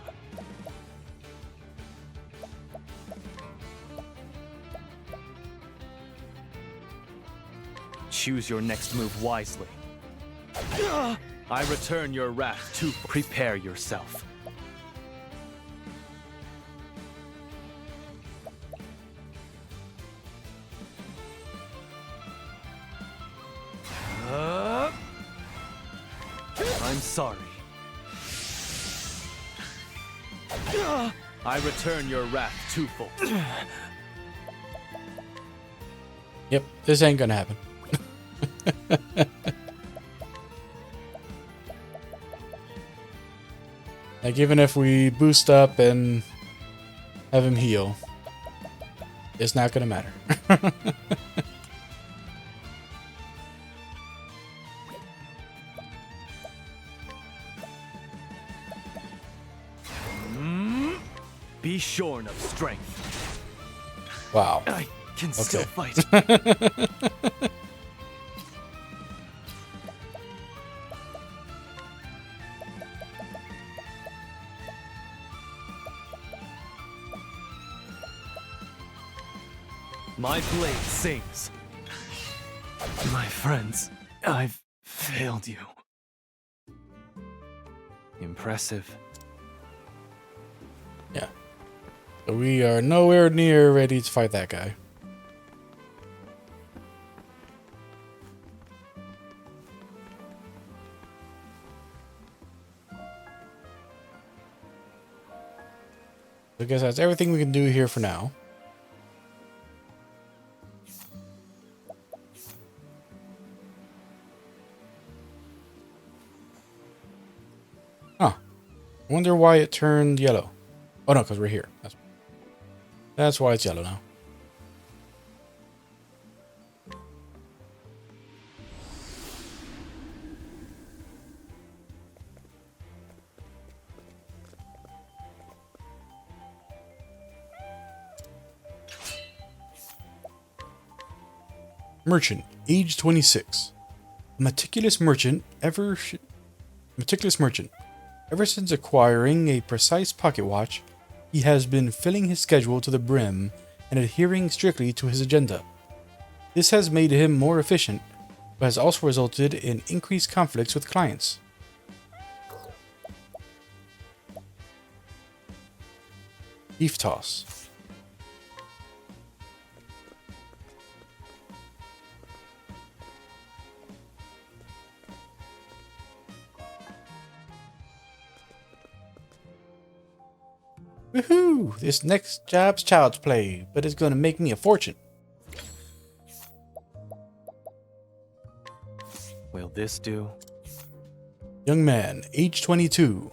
Choose your next move wisely. I return your wrath to prepare yourself. I'm sorry. I return your wrath twofold. Yep, this ain't gonna happen. Like, even if we boost up and have him heal, it's not gonna matter. Be shorn of strength. Wow. I can still fight. My blade sings. My friends, I've failed you. Impressive. Yeah. So we are nowhere near ready to fight that guy. I guess that's everything we can do here for now. Huh. I wonder why it turned yellow. Oh no, because we're here. That's why it's yellow now. Merchant, age 26. A meticulous merchant. Ever since acquiring a precise pocket watch, he has been filling his schedule to the brim and adhering strictly to his agenda. This has made him more efficient, but has also resulted in increased conflicts with clients. Beef toss. Woohoo! This next job's child's play, but it's gonna make me a fortune. Will this do? Young man, age 22.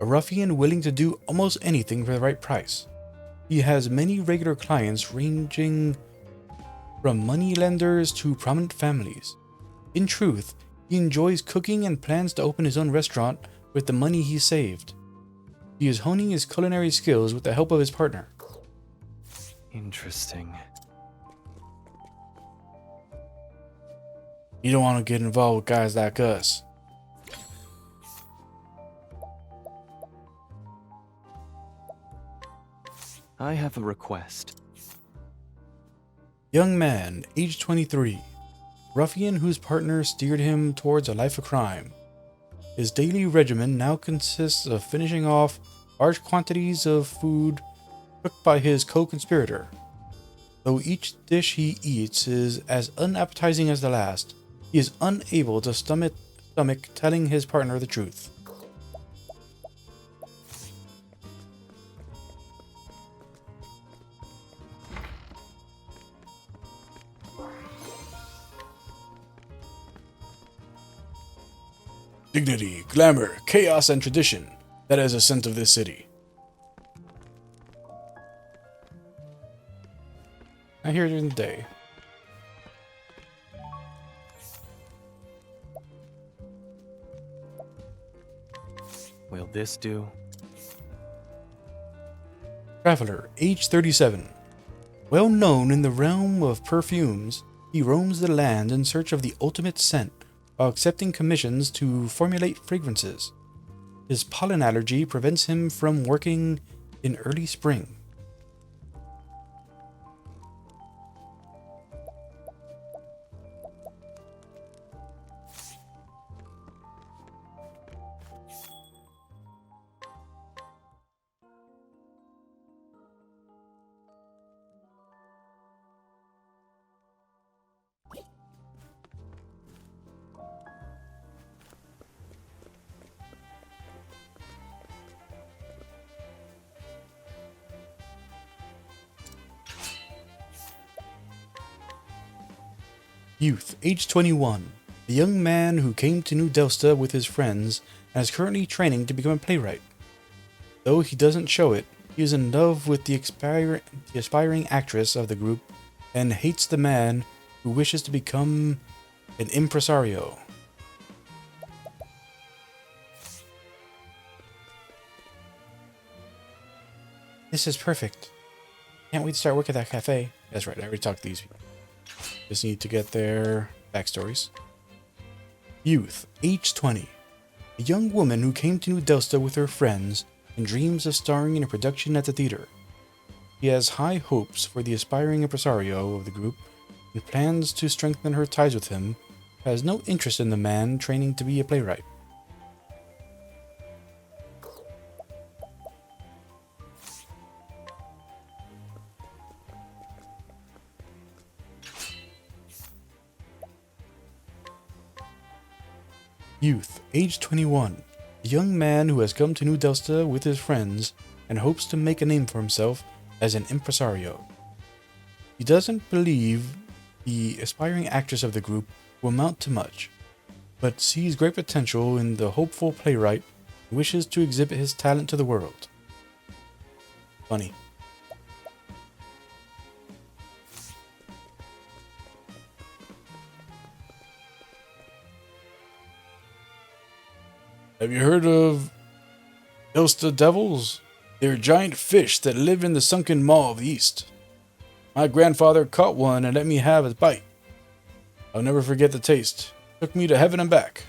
A ruffian willing to do almost anything for the right price. He has many regular clients ranging from moneylenders to prominent families. In truth, he enjoys cooking and plans to open his own restaurant with the money he saved. He is honing his culinary skills with the help of his partner. Interesting. You don't want to get involved with guys like us. I have a request. Young man, age 23. Ruffian whose partner steered him towards a life of crime. His daily regimen now consists of finishing off large quantities of food cooked by his co-conspirator. Though each dish he eats is as unappetizing as the last, he is unable to stomach telling his partner the truth. Dignity, glamour, chaos, and tradition. That is the scent of this city. I hear it in the day. Will this do? Traveler, age 37. Well known in the realm of perfumes, he roams the land in search of the ultimate scent while accepting commissions to formulate fragrances. His pollen allergy prevents him from working in early spring. Youth, age 21. A young man who came to New Delsta with his friends and is currently training to become a playwright. Though he doesn't show it, he is in love with the aspiring actress of the group and hates the man who wishes to become an impresario. This is perfect. Can't wait to start work at that cafe. That's right, I already talked to these people. Just need to get their backstories. Youth, age 20. A young woman who came to New Delsta with her friends and dreams of starring in a production at the theater. She has high hopes for the aspiring impresario of the group and plans to strengthen her ties with him, but has no interest in the man training to be a playwright. Youth, age 21. A young man who has come to New Delsta with his friends and hopes to make a name for himself as an impresario. He doesn't believe the aspiring actress of the group will amount to much, but sees great potential in the hopeful playwright and wishes to exhibit his talent to the world. Funny. Have you heard of Delsta devils? They're giant fish that live in the sunken maw of the east. My grandfather caught one and let me have a bite. I'll never forget the taste. Took me to heaven and back.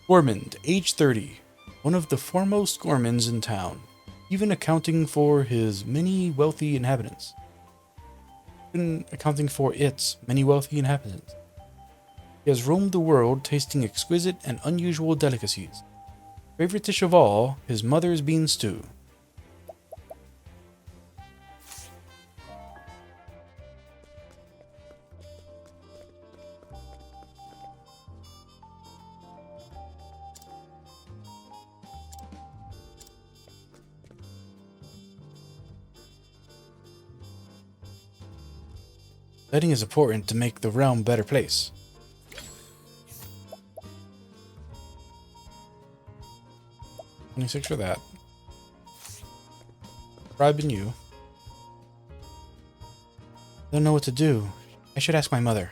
Gormand, age 30. One of the foremost Gormans in town, even accounting for his many wealthy inhabitants. Even accounting for its many wealthy inhabitants. He has roamed the world tasting exquisite and unusual delicacies. Favorite dish of all, his mother's bean stew. Betting is important to make the realm a better place. $26 for that. Bribing you. Don't know what to do. I should ask my mother.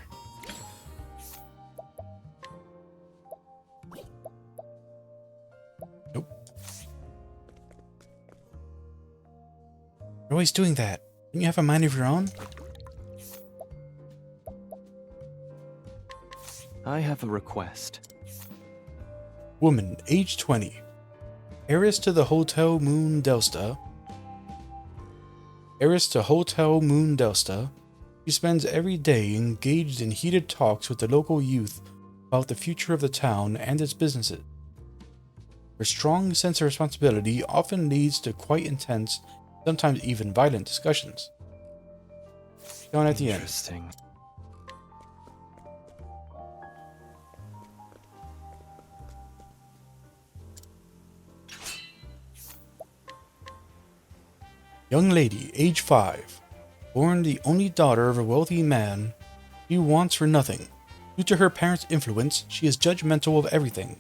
Nope. You're always doing that. Don't you have a mind of your own? I have a request. Woman, age 20. Heiress to the Hotel Moon Delsta. Heiress to Hotel Moon Delsta. She spends every day engaged in heated talks with the local youth about the future of the town and its businesses. Her strong sense of responsibility often leads to quite intense, sometimes even violent discussions. Going at the end. Interesting. Young lady, age 5. Born the only daughter of a wealthy man, she wants for nothing. Due to her parents' influence, she is judgmental of everything.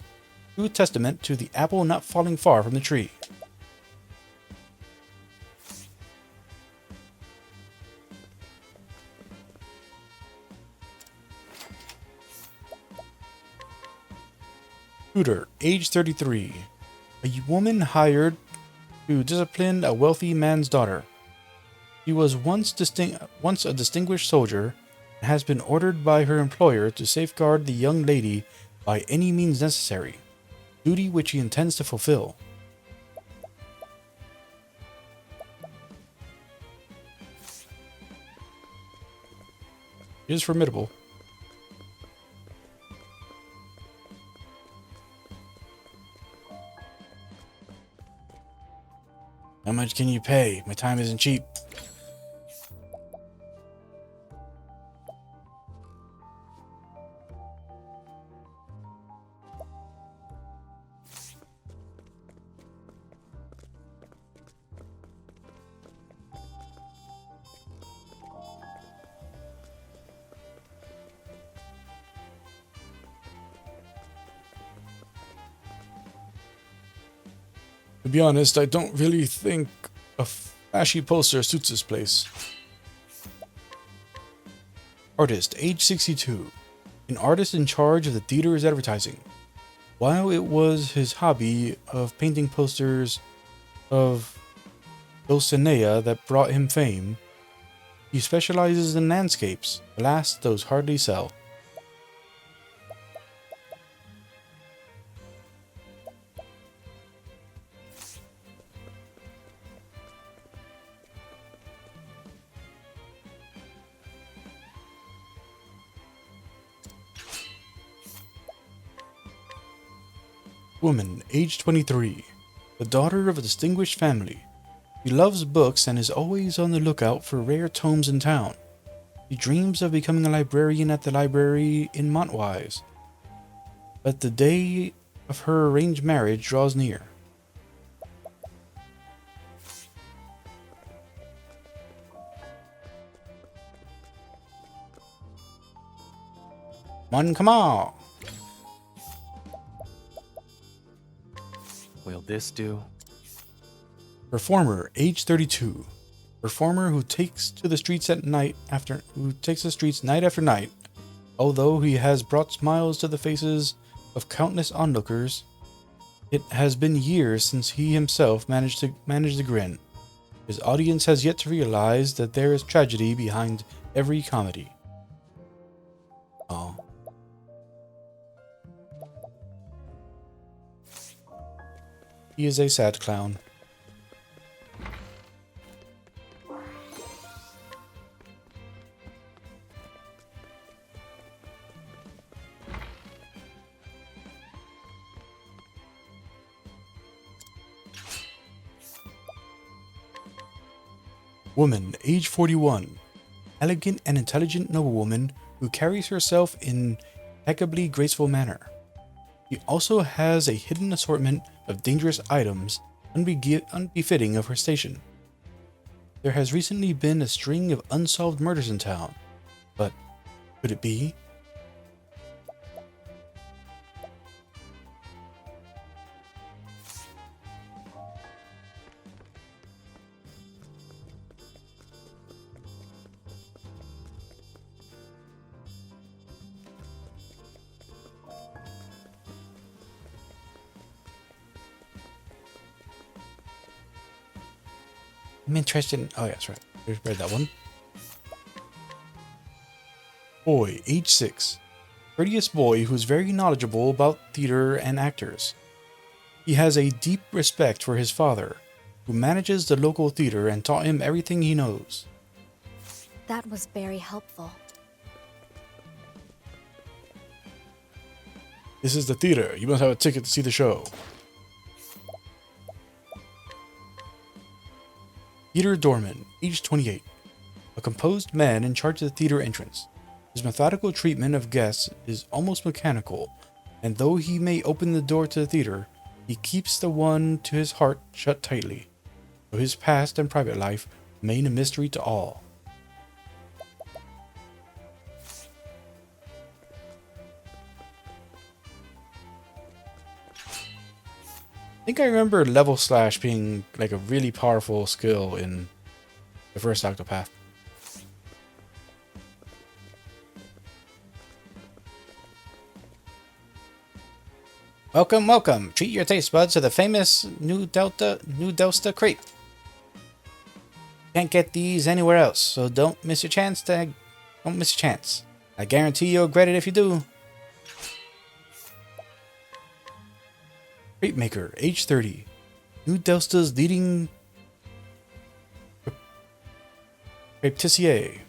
True testament to the apple not falling far from the tree. Tutor, age 33. A woman hired to discipline a wealthy man's daughter. She was once a distinguished soldier and has been ordered by her employer to safeguard the young lady by any means necessary, duty which he intends to fulfill. She is formidable. How much can you pay? My time isn't cheap. To be honest, I don't really think a flashy poster suits this place. Artist, age 62. An artist in charge of the theater's advertising. While it was his hobby of painting posters of Dulcinea that brought him fame, he specializes in landscapes. Alas, those hardly sell. Woman, age 23, the daughter of a distinguished family. She loves books and is always on the lookout for rare tomes in town. She dreams of becoming a librarian at the library in Montwise. But the day of her arranged marriage draws near. Come on! Will this do? Performer, age 32. Performer who takes the streets night after night. Although he has brought smiles to the faces of countless onlookers, it has been years since he himself managed the grin. His audience has yet to realize that there is tragedy behind every comedy. Oh. He is a sad clown. Woman, age 41. Elegant and intelligent noblewoman who carries herself in impeccably graceful manner. She also has a hidden assortment of dangerous items unbefitting of her station. There has recently been a string of unsolved murders in town, but could it be? I'm interested in... Oh, yeah, that's right. I read that one. Boy, age 6. Courteous boy who's very knowledgeable about theater and actors. He has a deep respect for his father, who manages the local theater and taught him everything he knows. That was very helpful. This is the theater. You must have a ticket to see the show. Peter Dorman, age 28. A composed man in charge of the theater entrance. His methodical treatment of guests is almost mechanical, and though he may open the door to the theater, he keeps the one to his heart shut tightly, so his past and private life remain a mystery to all. I think I remember level slash being like a really powerful skill in the first Octopath. Welcome, welcome. Treat your taste buds to the famous New Delta crepe. Can't get these anywhere else, so don't miss your chance. I guarantee you'll regret it if you do. Crepe maker, age 30. New Delta's leading crepetissier.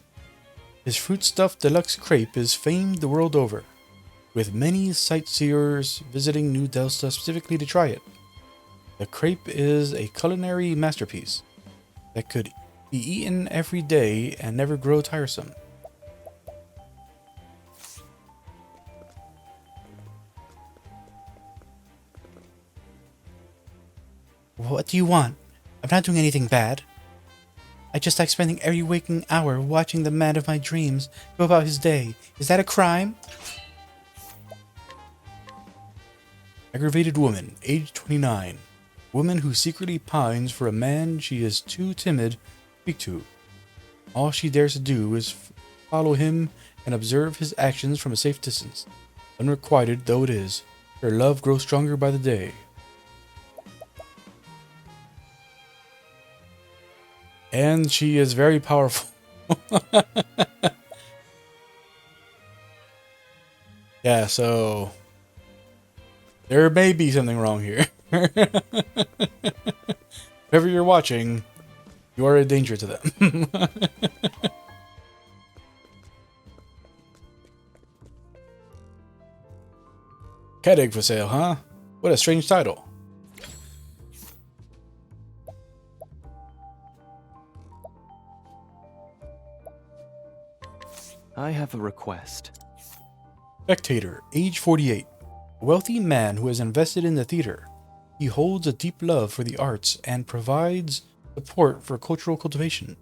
His fruit stuffed deluxe crepe is famed the world over, with many sightseers visiting New Delta specifically to try it. The crepe is a culinary masterpiece that could be eaten every day and never grow tiresome. What do you want? I'm not doing anything bad. I just like spending every waking hour watching the man of my dreams go about his day. Is that a crime? Aggravated woman, age 29. Woman who secretly pines for a man she is too timid to speak to. All she dares to do is follow him and observe his actions from a safe distance, unrequited though it is. Her love grows stronger by the day. And she is very powerful. Yeah, so there may be something wrong here. Whoever you're watching, you are a danger to them. Cat egg for sale, huh? What a strange title. I have a request. Spectator, age 48. A wealthy man who has invested in the theater. He holds a deep love for the arts and provides support for cultural cultivation.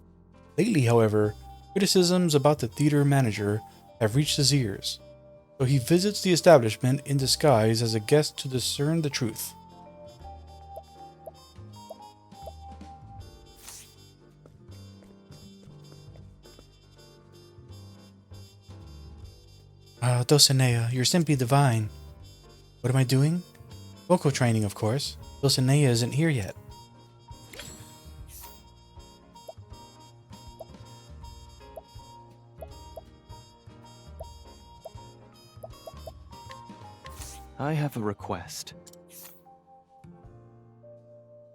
Lately, however, criticisms about the theater manager have reached his ears, so he visits the establishment in disguise as a guest to discern the truth. Dulcinea, you're simply divine. What am I doing? Vocal training, of course. Dulcinea isn't here yet. I have a request.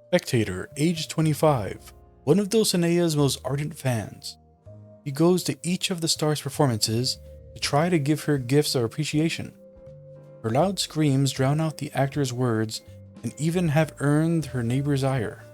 Spectator, age 25. One of Dulcinea's most ardent fans. He goes to each of the star's performances to try to give her gifts of appreciation. Her loud screams drown out the actor's words and even have earned her neighbor's ire.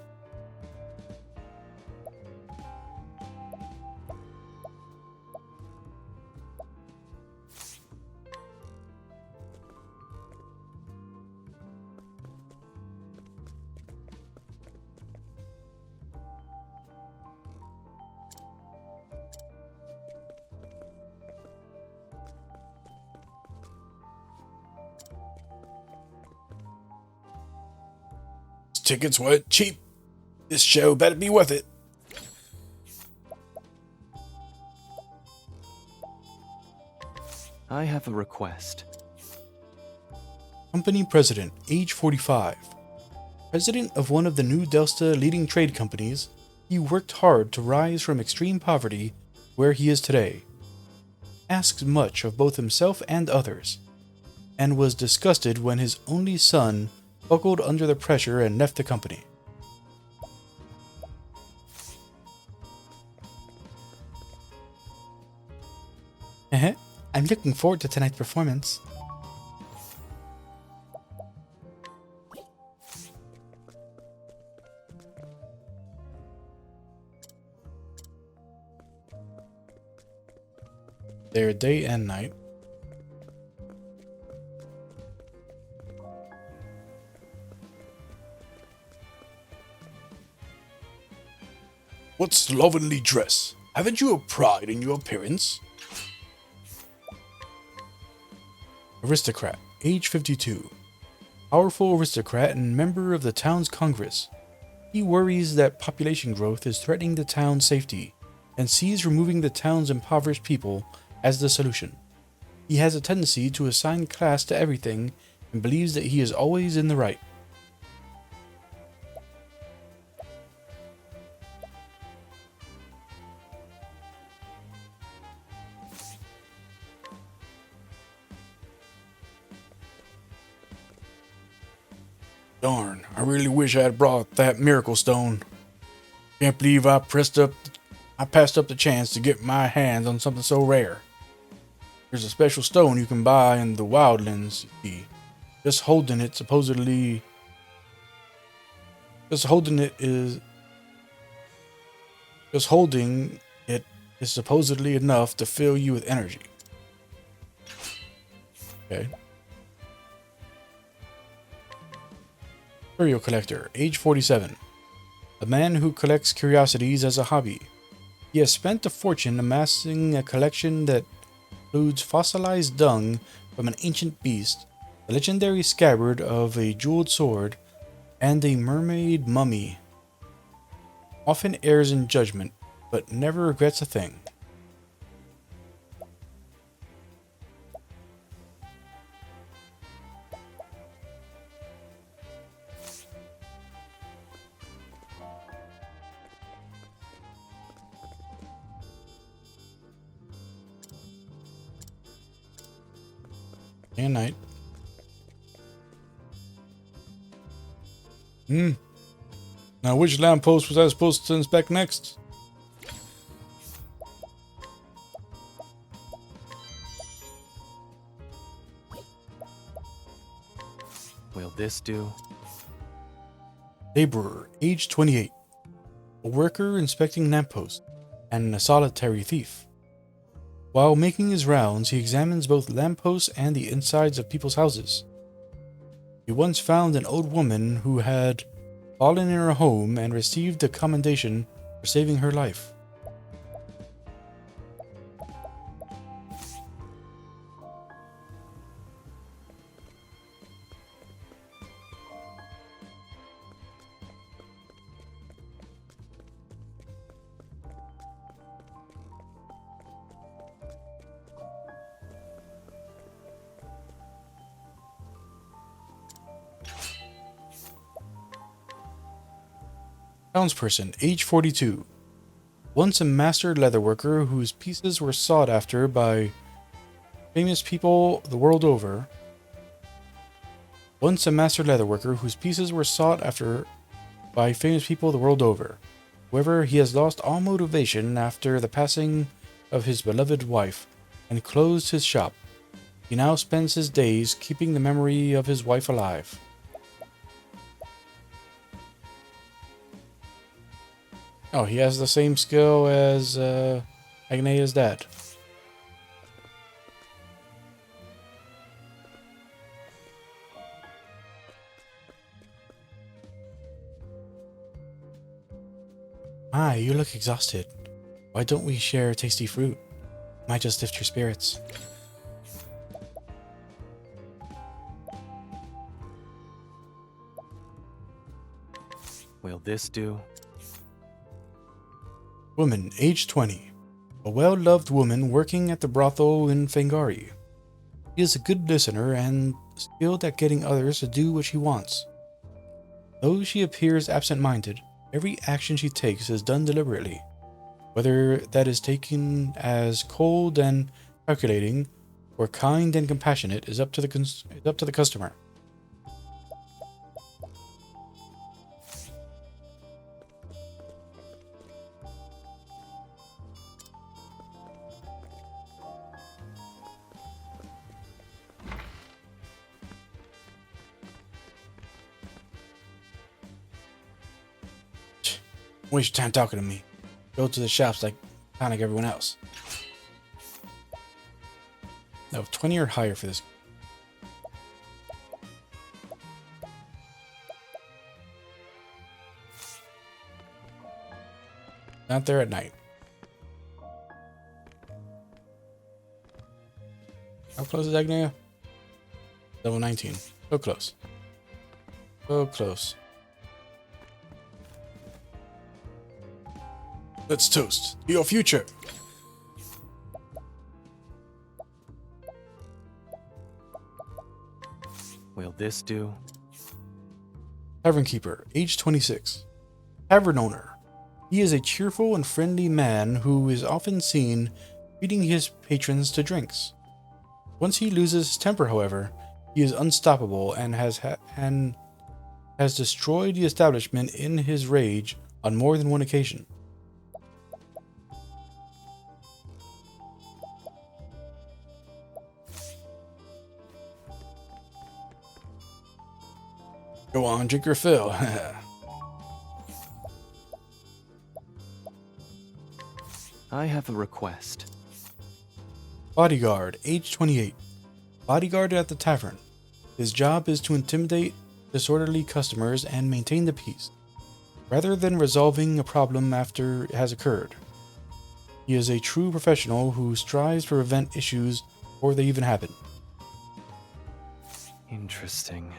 Tickets weren't cheap. This show better be worth it. I have a request. Company President, age 45. President of one of the New Delsta leading trade companies, he worked hard to rise from extreme poverty where he is today. Asks much of both himself and others, and was disgusted when his only son buckled under the pressure and left the company. I'm looking forward to tonight's performance. They're day and night. What slovenly dress? Haven't you a pride in your appearance? Aristocrat, age 52. Powerful aristocrat and member of the town's Congress. He worries that population growth is threatening the town's safety and sees removing the town's impoverished people as the solution. He has a tendency to assign class to everything and believes that he is always in the right. Darn, I really wish I had brought that miracle stone. Can't believe I passed up the chance to get my hands on something so rare. There's a special stone you can buy in the Wildlands. Just holding it is supposedly enough to fill you with energy. Okay. Curio collector, age 47. A man who collects curiosities as a hobby. He has spent a fortune amassing a collection that includes fossilized dung from an ancient beast, the legendary scabbard of a jeweled sword, and a mermaid mummy. Often errs in judgment, but never regrets a thing. And night. Now, which lamppost was I supposed to inspect next? Will this do? Laborer, age 28. A worker inspecting lampposts and a solitary thief. While making his rounds, he examines both lampposts and the insides of people's houses. He once found an old woman who had fallen in her home and received a commendation for saving her life. Townsperson, age 42. Once a master leatherworker whose pieces were sought after by famous people the world over. Once a master leatherworker whose pieces were sought after by famous people the world over. However, he has lost all motivation after the passing of his beloved wife and closed his shop. He now spends his days keeping the memory of his wife alive. Oh, he has the same skill as Agnea's dad. Ah, you look exhausted. Why don't we share tasty fruit? Might just lift your spirits. Will this do? Woman, age 20. A well-loved woman working at the brothel in Fangari. She is a good listener and skilled at getting others to do what she wants. Though she appears absent-minded, every action she takes is done deliberately. Whether that is taken as cold and calculating, or kind and compassionate, is up to the customer. Waste your time talking to me. Go to the shops like everyone else. No, 20 or higher for this. Not there at night. How close is Agnea? Level 19. So close. So close. Let's toast to your future. Will this do? Tavern keeper, age 26. Tavern owner. He is a cheerful and friendly man who is often seen treating his patrons to drinks. Once he loses his temper, however, he is unstoppable and has destroyed the establishment in his rage on more than one occasion. Go on, drink your fill. I have a request. Bodyguard, age 28. Bodyguard at the tavern. His job is to intimidate disorderly customers and maintain the peace, rather than resolving a problem after it has occurred. He is a true professional who strives to prevent issues before they even happen. Interesting.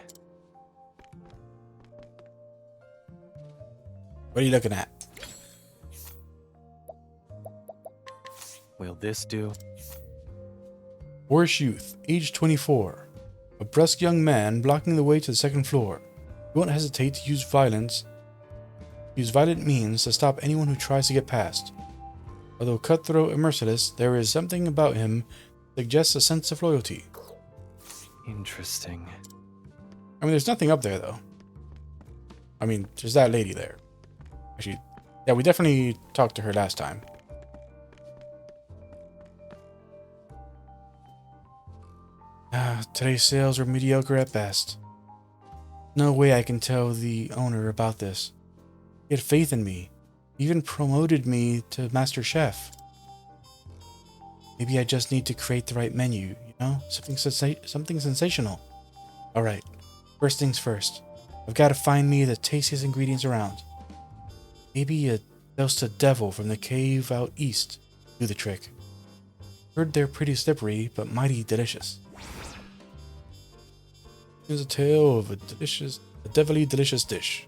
What are you looking at? Will this do? Boorish youth, age 24. A brusque young man blocking the way to the second floor. He won't hesitate to use violent means to stop anyone who tries to get past. Although cutthroat and merciless, there is something about him that suggests a sense of loyalty. Interesting. I mean, there's nothing up there, though. I mean, there's that lady there. Actually, yeah, we definitely talked to her last time. Today's sales were mediocre at best. No way I can tell the owner about this. He had faith in me. He even promoted me to Master Chef. Maybe I just need to create the right menu, you know? Something sensational. Alright, first things first. I've got to find me the tastiest ingredients around. Maybe a Delsta devil from the cave out east do the trick. Heard they're pretty slippery, but mighty delicious. Here's a tale of a devilly delicious dish.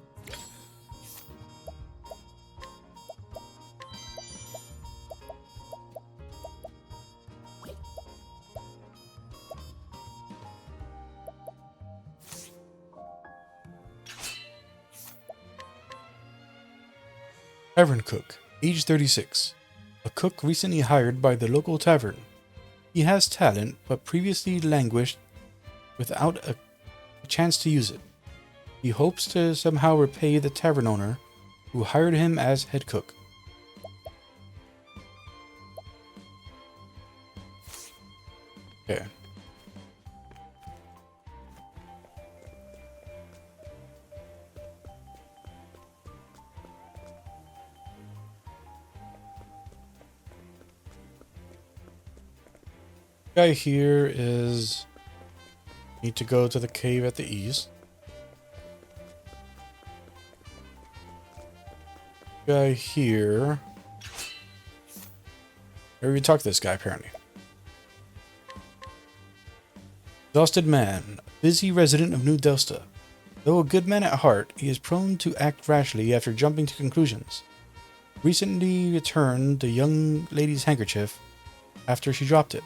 Tavern cook, age 36. A cook recently hired by the local tavern. He has talent, but previously languished without a chance to use it. He hopes to somehow repay the tavern owner who hired him as head cook. Okay. Guy here is need to go to the cave at the east. Guy here. I already talked to this guy apparently. Exhausted man, a busy resident of New Delsta. Though a good man at heart, he is prone to act rashly after jumping to conclusions. Recently returned the young lady's handkerchief after she dropped it.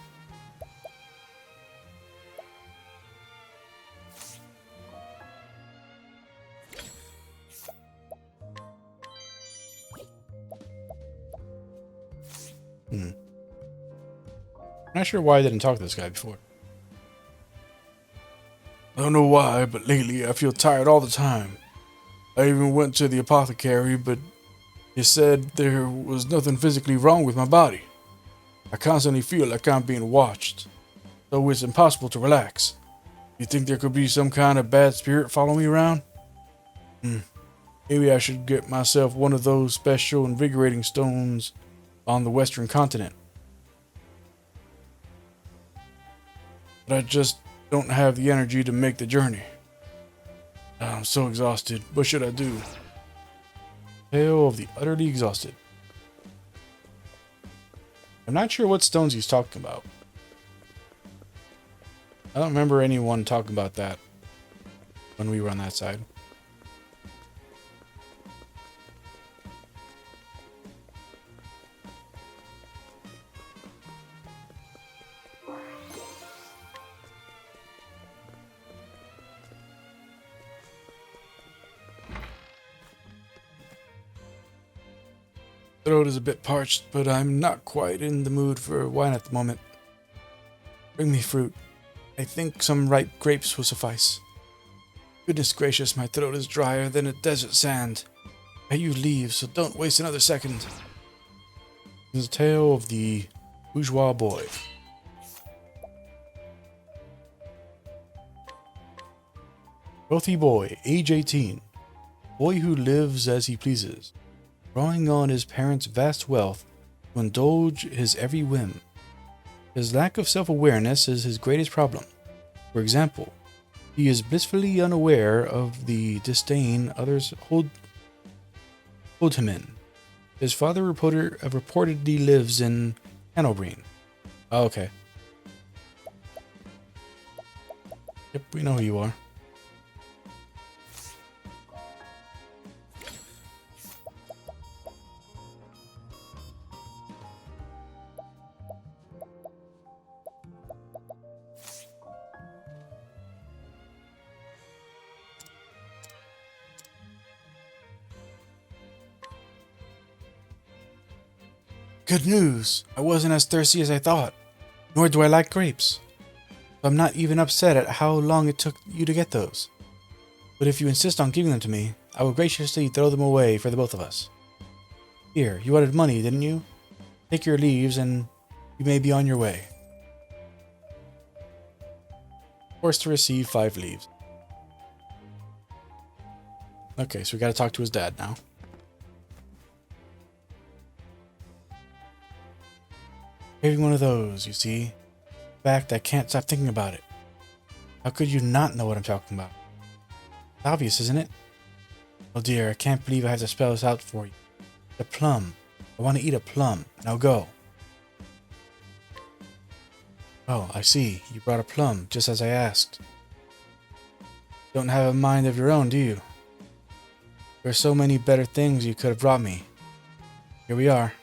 Not sure why I didn't talk to this guy before. I don't know why, but lately I feel tired all the time. I even went to the apothecary, but he said there was nothing physically wrong with my body. I constantly feel like I'm being watched, so it's impossible to relax. You think there could be some kind of bad spirit following me around? Maybe I should get myself one of those special invigorating stones on the western continent. But I just don't have the energy to make the journey. I'm so exhausted. What should I do? Tale of the utterly exhausted. I'm not sure what stones he's talking about. I don't remember anyone talking about that when we were on that side. Throat is a bit parched, but I'm not quite in the mood for wine at the moment. Bring me fruit. I think some ripe grapes will suffice. Goodness gracious, my throat is drier than a desert sand. I use leave, so don't waste another second. This is a tale of the bourgeois boy. Wealthy boy, age 18. Boy who lives as he pleases, drawing on his parents' vast wealth to indulge his every whim. His lack of self-awareness is his greatest problem. For example, he is blissfully unaware of the disdain others hold him in. His father reportedly lives in Hanobrine. Oh, okay. Yep, we know who you are. Good news! I wasn't as thirsty as I thought. Nor do I like grapes. I'm not even upset at how long it took you to get those. But if you insist on giving them to me, I will graciously throw them away for the both of us. Here, you wanted money, didn't you? Take your leaves and you may be on your way. Forced to receive 5 leaves. Okay, so we gotta talk to his dad now. Having one of those, you see. In fact, I can't stop thinking about it. How could you not know what I'm talking about? It's obvious, isn't it? Oh dear, I can't believe I have to spell this out for you. The plum. I want to eat a plum. Now go. Oh, I see. You brought a plum, just as I asked. Don't have a mind of your own, do you? There are so many better things you could have brought me. Here we are.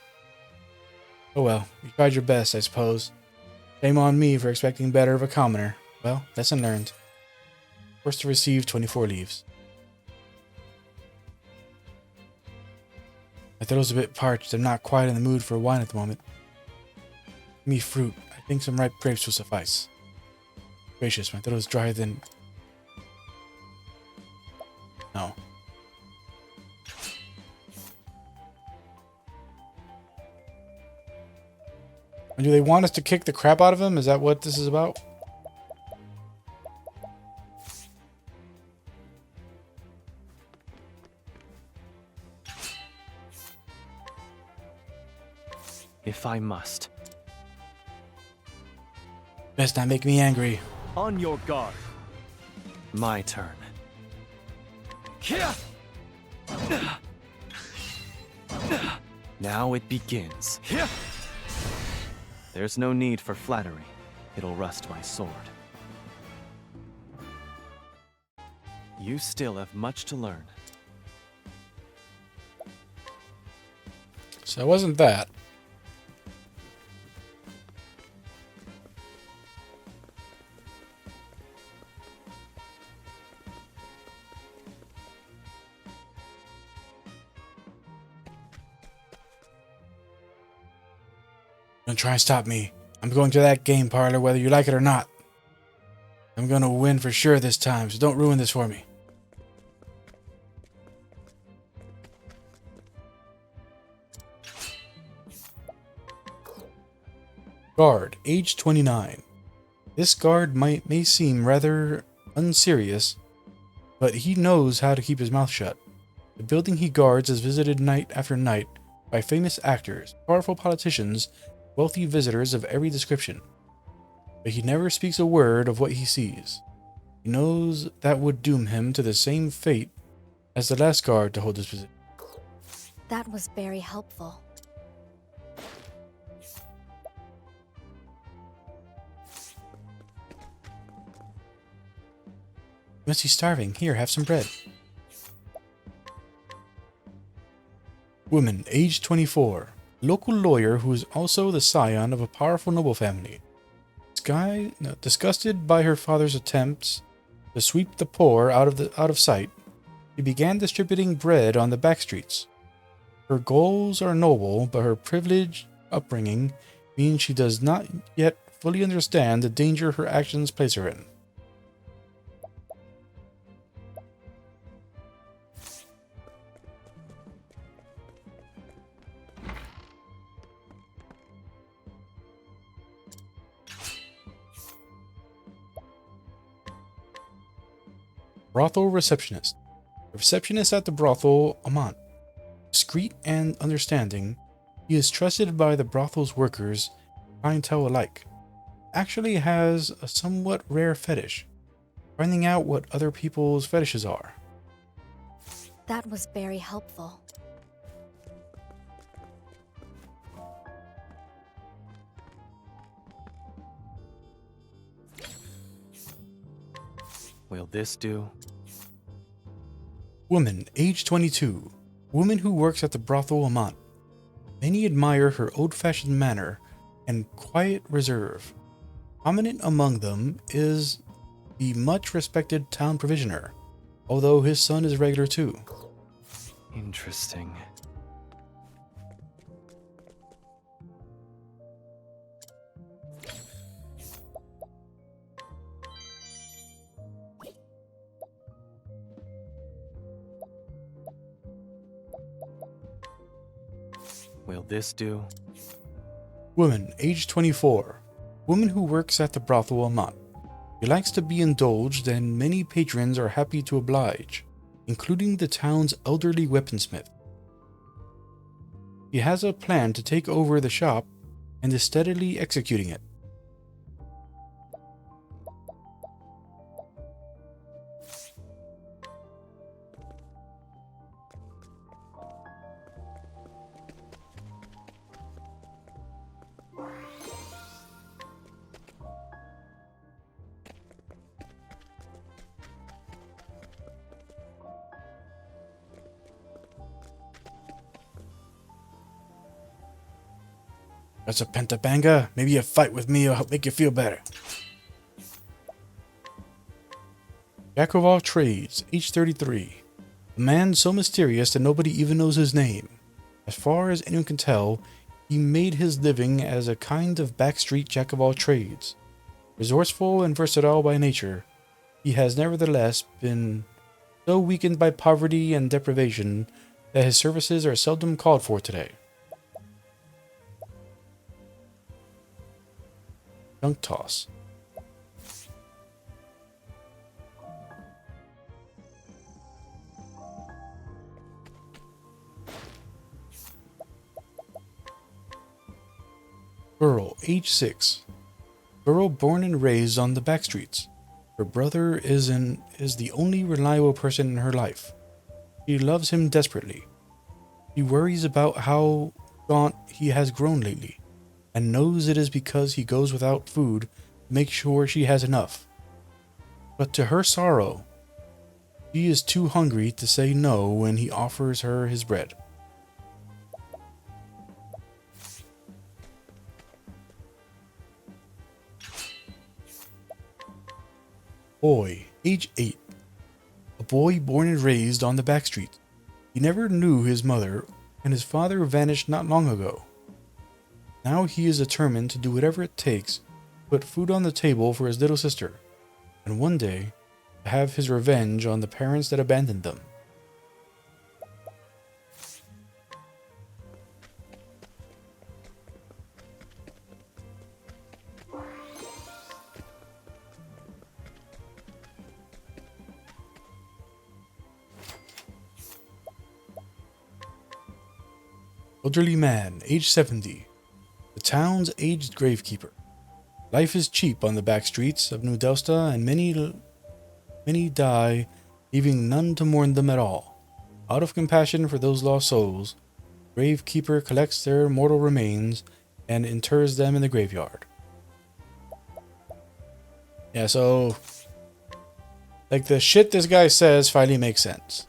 Oh well, you tried your best, I suppose. Shame on me for expecting better of a commoner. Well, lesson learned. Forced to receive 24 leaves. My throat's a bit parched. I'm not quite in the mood for wine at the moment. Give me fruit. I think some ripe grapes will suffice. Gracious, my throat is drier than... No. And do they want us to kick the crap out of him? Is that what this is about? If I must. Best not make me angry. On your guard. My turn. Now it begins. There's no need for flattery. It'll rust my sword. You still have much to learn. So it wasn't that. Don't try and stop me. I'm going to that game parlor whether you like it or not. I'm going to win for sure this time, so don't ruin this for me. Guard, age 29. This guard may seem rather unserious, but he knows how to keep his mouth shut. The building he guards is visited night after night by famous actors, powerful politicians, wealthy visitors of every description. But he never speaks a word of what he sees. He knows that would doom him to the same fate as the last guard to hold this position. That was very helpful. You must be starving. Here, have some bread. Woman, age 24. Local lawyer who is also the scion of a powerful noble family. Disgusted by her father's attempts to sweep the poor out of sight, she began distributing bread on the back streets. Her goals are noble, but her privileged upbringing means she does not yet fully understand the danger her actions place her in. Brothel receptionist. The receptionist at the brothel Amant. Discreet and understanding, he is trusted by the brothel's workers, clientele alike. Actually has a somewhat rare fetish, finding out what other people's fetishes are. That was very helpful. Will this do? Woman, age 22. Woman who works at the brothel Amant. Many admire her old-fashioned manner and quiet reserve. Prominent among them is the much-respected town provisioner, although his son is regular too. Interesting. Will this do? Woman, age 24. Woman who works at the brothel Amat. She likes to be indulged, and many patrons are happy to oblige, including the town's elderly weaponsmith. He has a plan to take over the shop and is steadily executing it. That's a pentabanga. Maybe a fight with me will help make you feel better. Jack of all trades, age 33. A man so mysterious that nobody even knows his name. As far as anyone can tell, he made his living as a kind of backstreet jack of all trades. Resourceful and versatile by nature, he has nevertheless been so weakened by poverty and deprivation that his services are seldom called for today. Junk toss. Girl, age 6. Girl born and raised on the back streets. Her brother is the only reliable person in her life. She loves him desperately. She worries about how gaunt he has grown lately, and knows it is because he goes without food to make sure she has enough. But to her sorrow, she is too hungry to say no when he offers her his bread. Boy, age 8. A boy born and raised on the back street. He never knew his mother, and his father vanished not long ago. Now he is determined to do whatever it takes to put food on the table for his little sister, and one day to have his revenge on the parents that abandoned them. Elderly man, age 70. The town's aged gravekeeper. Life is cheap on the back streets of New Delsta, and many die, leaving none to mourn them at all. Out of compassion for those lost souls, the gravekeeper collects their mortal remains and inters them in the graveyard. Yeah, so like the shit this guy says finally makes sense.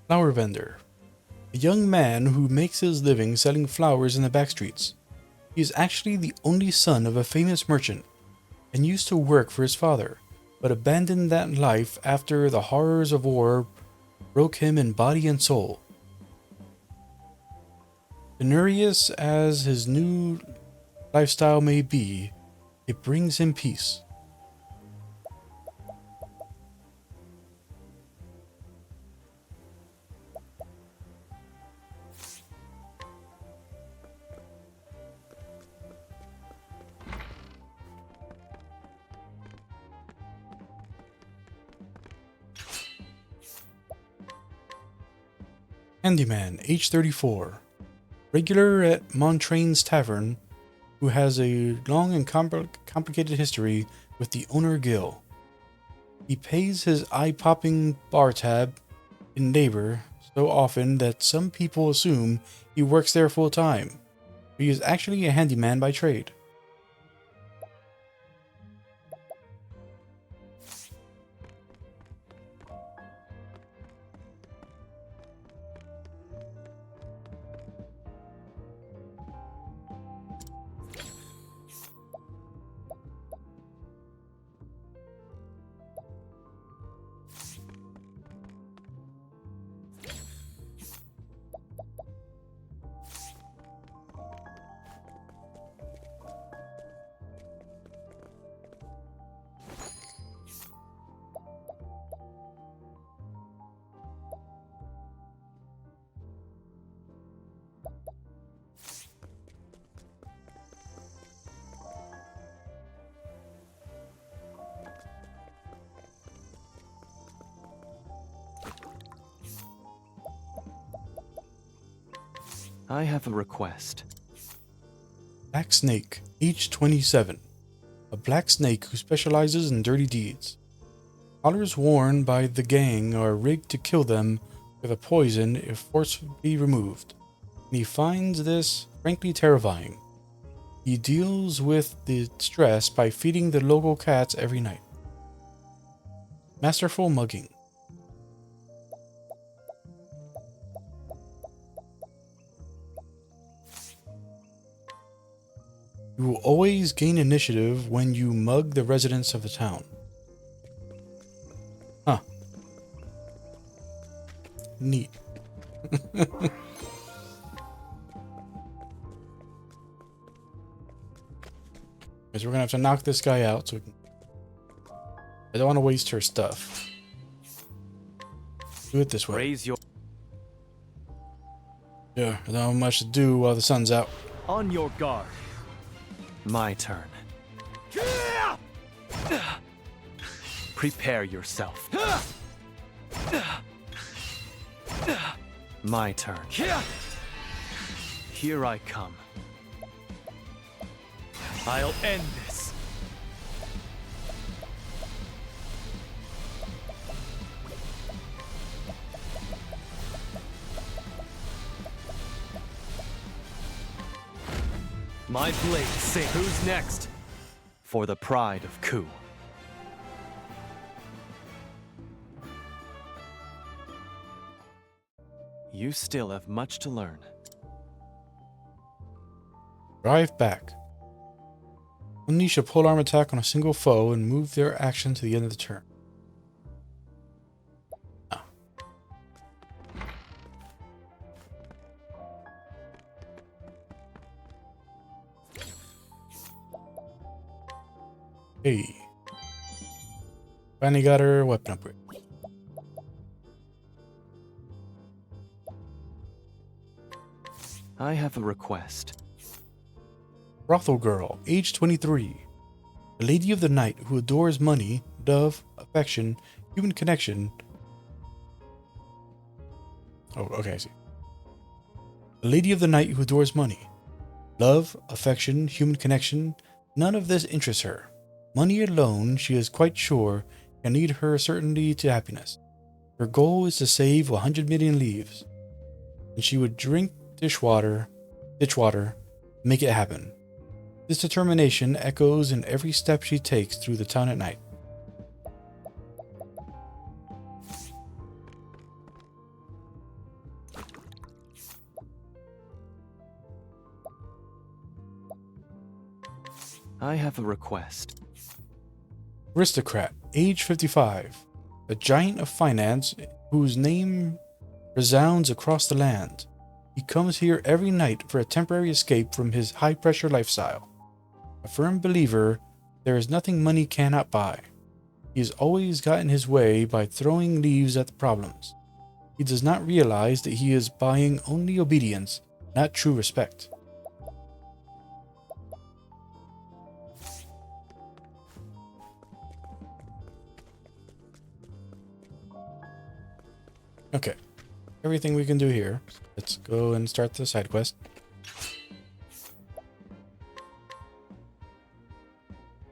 Flower vendor. A young man who makes his living selling flowers in the back streets. He is actually the only son of a famous merchant and used to work for his father, but abandoned that life after the horrors of war broke him in body and soul. Penurious as his new lifestyle may be, it brings him peace. Handyman, age 34. Regular at Montrain's Tavern, who has a long and complicated history with the owner Gil. He pays his eye-popping bar tab in neighbor so often that some people assume he works there full time. He is actually a handyman by trade. I have a request. Black Snake, age 27. A black snake who specializes in dirty deeds. Collars worn by the gang are rigged to kill them with a poison if forcibly removed. And he finds this frankly terrifying. He deals with the stress by feeding the local cats every night. Masterful mugging. You will always gain initiative when you mug the residents of the town. Huh. Neat. Because we're gonna have to knock this guy out so we can... I don't want to waste her stuff. Do it this way. Raise your... Yeah, I don't have much to do while the sun's out. On your guard. My turn. Prepare yourself. My turn. Here I come. I'll end this. My blade sing. Who's next? For the pride of Ku. You still have much to learn. Drive back. Unleash a polearm attack on a single foe and move their action to the end of the turn. Ah. Hey. Finally got her weapon upgrade. I have a request. Brothel girl, age 23. A lady of the night who adores money, love, affection, human connection. Oh, okay, I see. A lady of the night who adores money. Love, affection, human connection. None of this interests her. Money alone, she is quite sure, can lead her certainly to happiness. Her goal is to save 100 million leaves. And she would drink ditchwater, make it happen. This determination echoes in every step she takes through the town at night. I have a request. Aristocrat, age 55. A giant of finance whose name resounds across the land. He comes here every night for a temporary escape from his high-pressure lifestyle. A firm believer, there is nothing money cannot buy. He has always gotten his way by throwing leaves at the problems. He does not realize that he is buying only obedience, not true respect. Okay, everything we can do here. Let's go and start the side quest.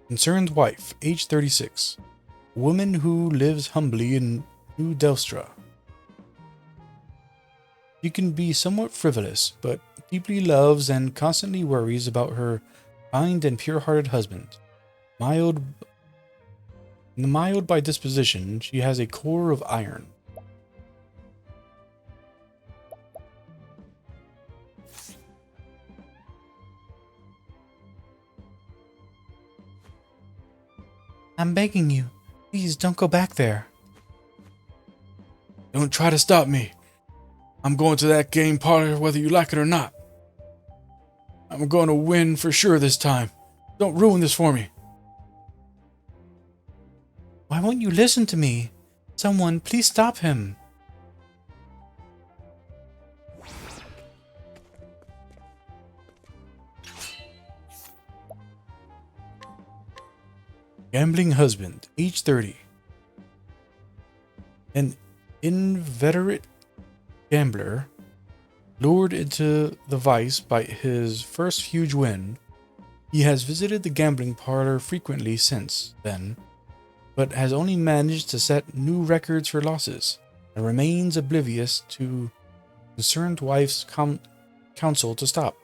Concerned wife, age 36. Woman who lives humbly in New Delstra. She can be somewhat frivolous, but deeply loves and constantly worries about her kind and pure-hearted husband. Mild by disposition, she has a core of iron. I'm begging you, please don't go back there. Don't try to stop me. I'm going to that game parlor whether you like it or not. I'm going to win for sure this time. Don't ruin this for me. Why won't you listen to me? Someone, please stop him. Gambling husband, age 30. An inveterate gambler Lured into the vice by his first huge win, he has visited the gambling parlor frequently since then, but has only managed to set new records for losses, and remains oblivious to concerned wife's counsel to stop.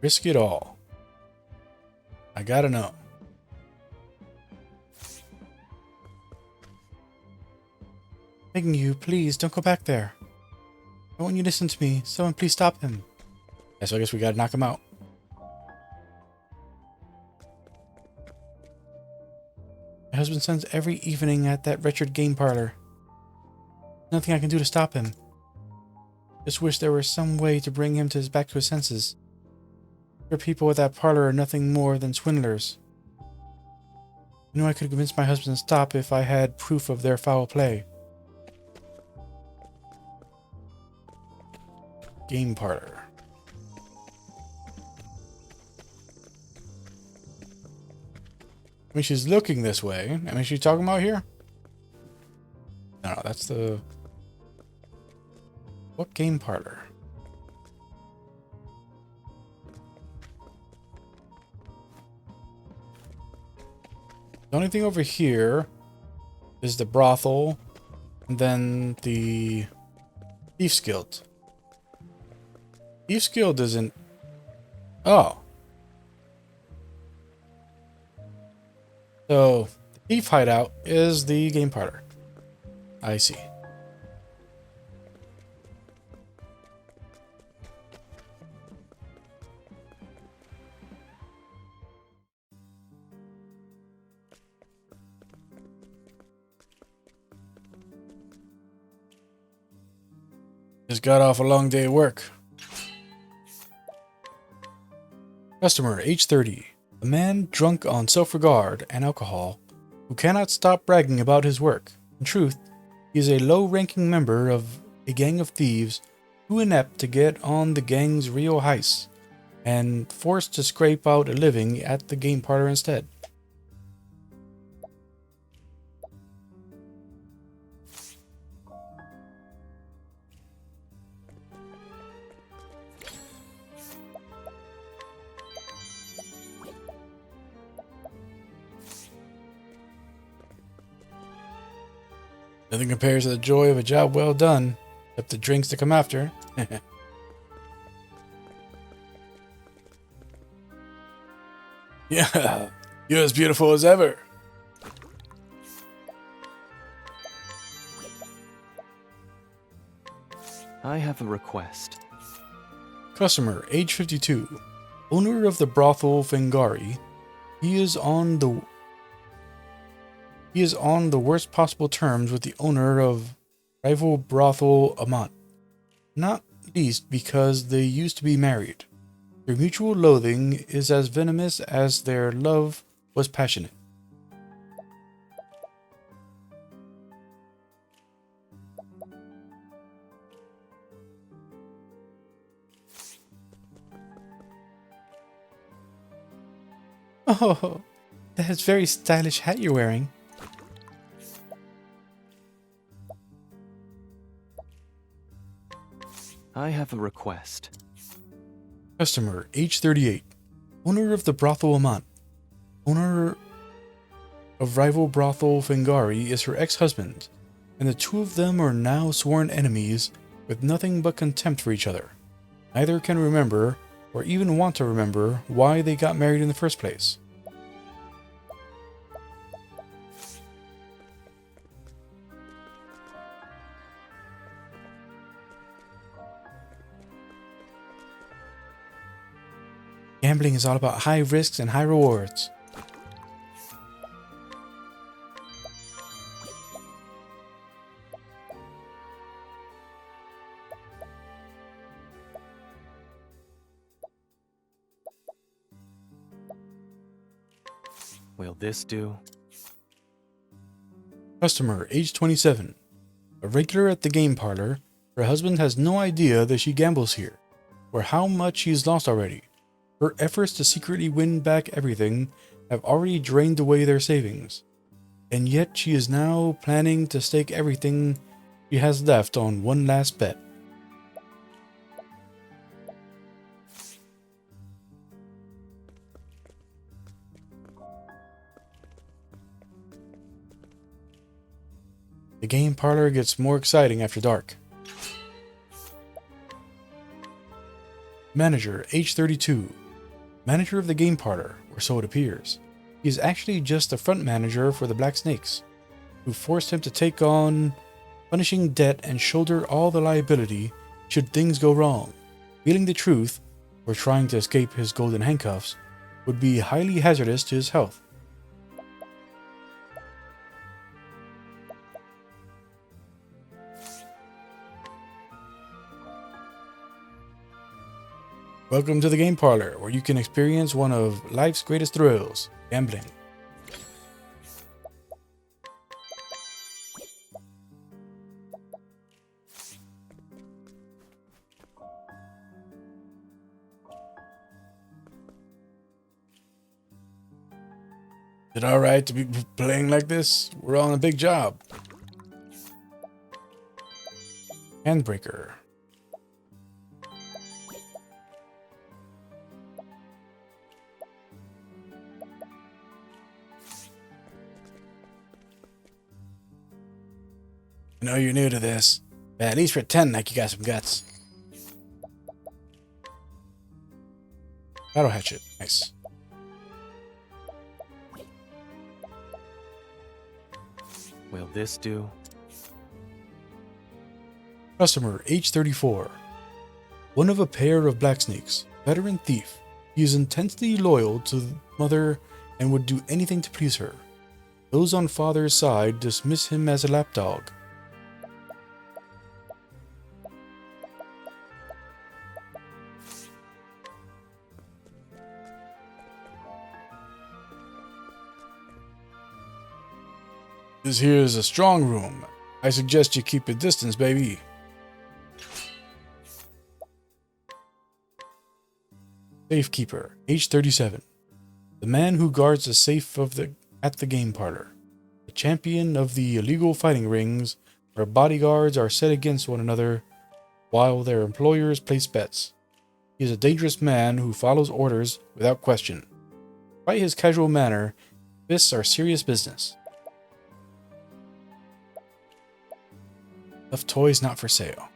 Risk it all. I gotta know. Begging you, please don't go back there. I want you to listen to me. Someone please stop him. Yeah, so I guess we gotta knock him out. My husband spends every evening at that wretched game parlor. Nothing I can do to stop him. Just wish there were some way to bring him back to his senses. The people at that parlor are nothing more than swindlers. I knew I could convince my husband to stop if I had proof of their foul play. Game parlor. I mean, she's looking this way. I mean, she's talking about here? No, that's the... What game parlor? The only thing over here is the brothel, and then the Thieves Guild. Thieves Guild isn't... Oh. So, the Thief Hideout is the game parlor. I see. Just got off a long day of work. Customer, age 30. A man drunk on self-regard and alcohol who cannot stop bragging about his work. In truth, he is a low-ranking member of a gang of thieves too inept to get on the gang's real heist and forced to scrape out a living at the game parlor instead. Nothing compares to the joy of a job well done, except the drinks to come after. Yeah, you're as beautiful as ever. I have a request. Customer, age 52. Owner of the brothel Fingari. He is on the worst possible terms with the owner of rival brothel Amant. Not least because they used to be married. Their mutual loathing is as venomous as their love was passionate. Oh, that's a very stylish hat you're wearing. I have a request. Customer, age 38. Owner of the brothel Amant. Owner of rival brothel Fingari is her ex-husband, and the two of them are now sworn enemies with nothing but contempt for each other. Neither can remember, or even want to remember, why they got married in the first place. Gambling is all about high risks and high rewards. Will this do? Customer, age 27. A regular at the game parlor, her husband has no idea that she gambles here, or how much she's lost already. Her efforts to secretly win back everything have already drained away their savings. and yet she is now planning to stake everything she has left on one last bet. The game parlor gets more exciting after dark. Manager, age 32. Manager of the game parlor, or so it appears. He is actually just the front manager for the Black Snakes, who forced him to take on punishing debt and shoulder all the liability should things go wrong. Revealing the truth, or trying to escape his golden handcuffs, would be highly hazardous to his health. Welcome to the game parlor, where you can experience one of life's greatest thrills, gambling. Is it alright to be playing like this? We're on a big job. Handbreaker. I know you're new to this, but at least pretend like you got some guts. Battle hatchet. Nice. Will this do? Customer, age 34. One of a pair of black snakes, veteran thief. He is intensely loyal to mother and would do anything to please her. Those on father's side dismiss him as a lapdog. This here is a strong room. I suggest you keep a distance, baby. Safekeeper, age 37. The man who guards the safe at the game parlor. The champion of the illegal fighting rings where bodyguards are set against one another while their employers place bets. He is a dangerous man who follows orders without question. Despite his casual manner, fists are serious business. Of toys not for sale.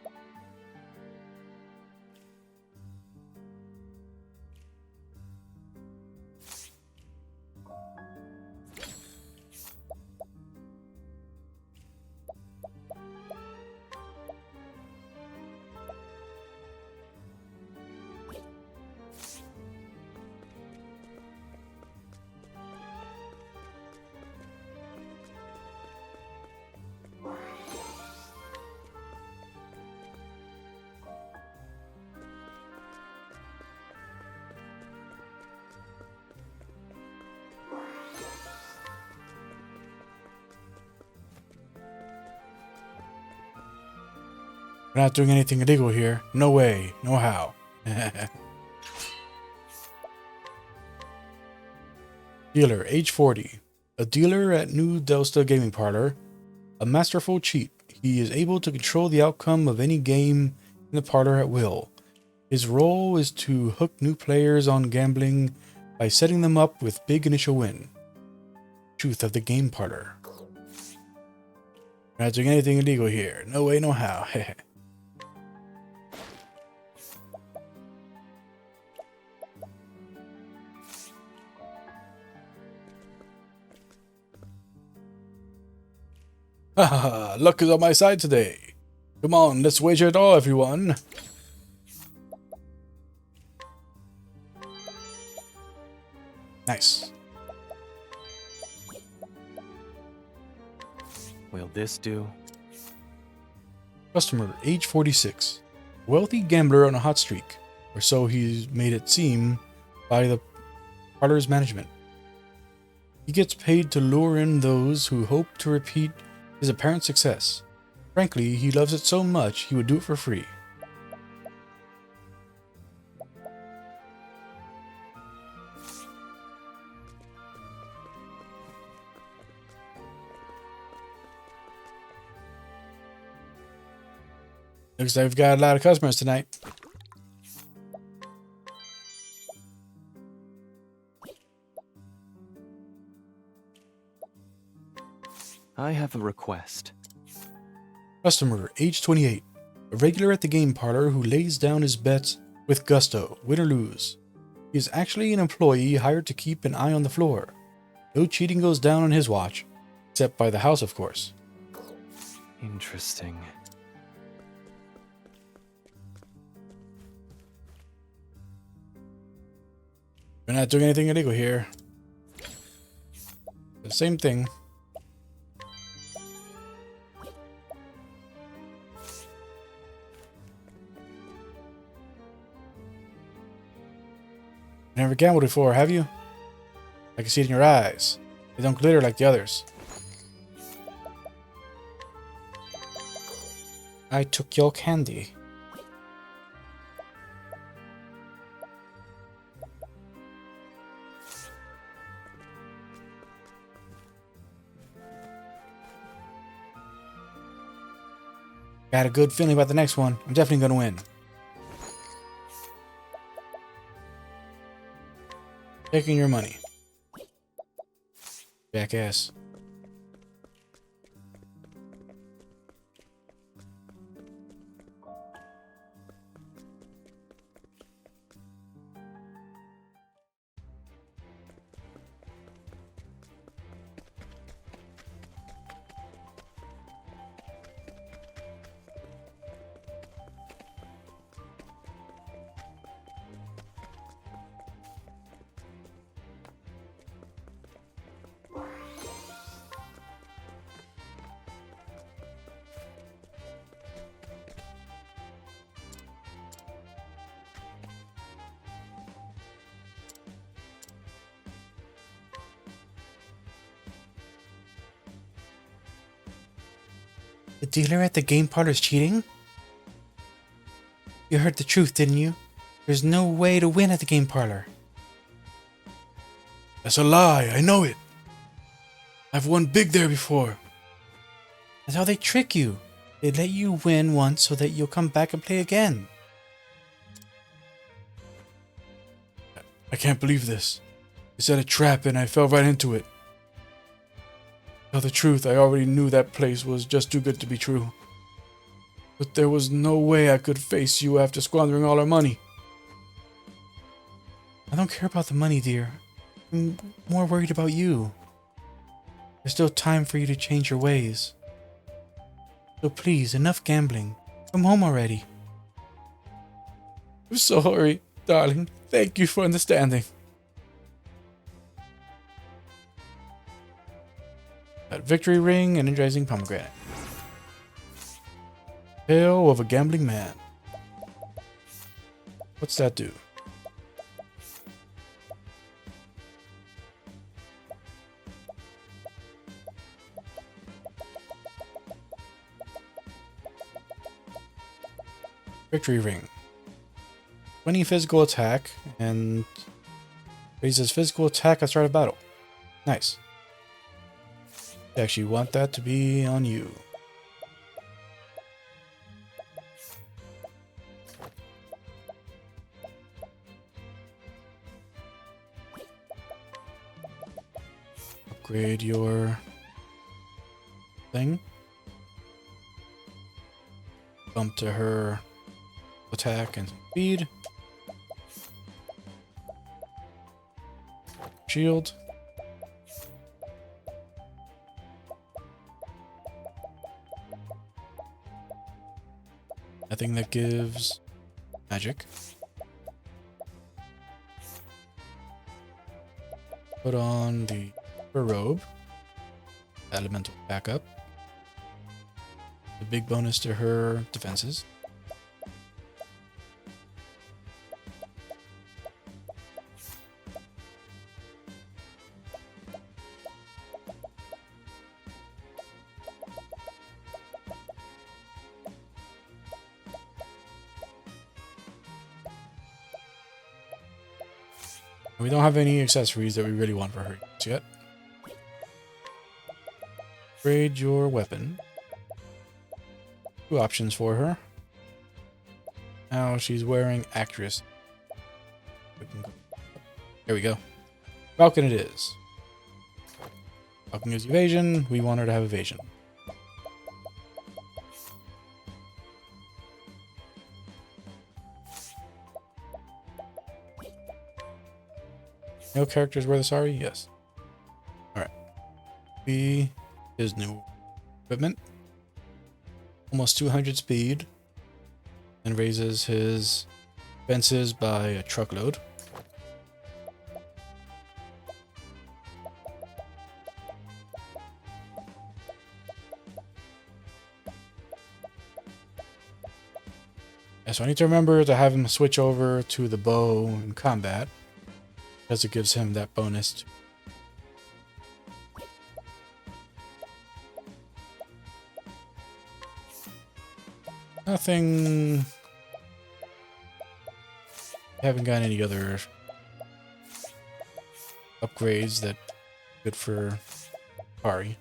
We're not doing anything illegal here. No way. No how. Dealer, age 40. A dealer at New Delta Gaming Parlor. A masterful cheat. He is able to control the outcome of any game in the parlor at will. His role is to hook new players on gambling by setting them up with big initial win. Truth of the game parlor. We're not doing anything illegal here. No way, no how. Haha, luck is on my side today. Come on, let's wager it all, everyone. Nice. Will this do? Customer, age 46. Wealthy gambler on a hot streak, or so he's made it seem by the parlor's management. He gets paid to lure in those who hope to repeat his apparent success. Frankly, he loves it so much he would do it for free. Looks like we've got a lot of customers tonight. I have a request. Customer, age 28. A regular at the game parlor who lays down his bets with gusto, win or lose. He is actually an employee hired to keep an eye on the floor. No cheating goes down on his watch, except by the house, of course. Interesting. We're not doing anything illegal here. The same thing. Never gambled before, have you? I can see it in your eyes. They don't glitter like the others. I took your candy. Got a good feeling about the next one. I'm definitely gonna win. Taking your money. Jackass. The dealer at the game parlor's cheating? You heard the truth, didn't you? There's no way to win at the game parlor. That's a lie, I know it. I've won big there before. That's how they trick you. They let you win once so that you'll come back and play again. I can't believe this. They set a trap and I fell right into it. To tell the truth, I already knew that place was just too good to be true. But there was no way I could face you after squandering all our money. I don't care about the money, dear. I'm more worried about you. There's still time for you to change your ways. So please, enough gambling. Come home already. I'm sorry, darling. Thank you for understanding. That victory ring, energizing pomegranate. Tale of a gambling man. What's that do? Victory ring. 20 physical attack and raises physical attack at start of battle. Nice. I actually want that to be on you. Upgrade your thing. Bump to her attack and speed. Shield. Nothing that gives magic. Put on her robe. Elemental backup. The big bonus to her defenses. We don't have any accessories that we really want for her yet. Upgrade your weapon. Two options for her. Now she's wearing actress. There we go. Falcon it is. Falcon is evasion. We want her to have evasion. No characters wear the sari? Yes. Alright. B is new equipment. Almost 200 speed. And raises his defenses by a truckload. Yeah, so I need to remember to have him switch over to the bow in combat, because it gives him that bonus. Nothing. Haven't got any other upgrades that good for Ari.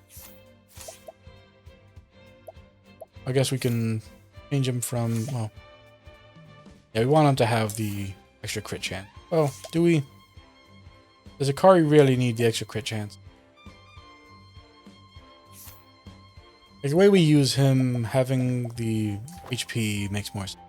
I guess we can change him from, well, yeah, we want him to have the extra crit chance. Oh, do we? Does Akari really need the extra crit chance? Like, the way we use him, having the HP makes more sense.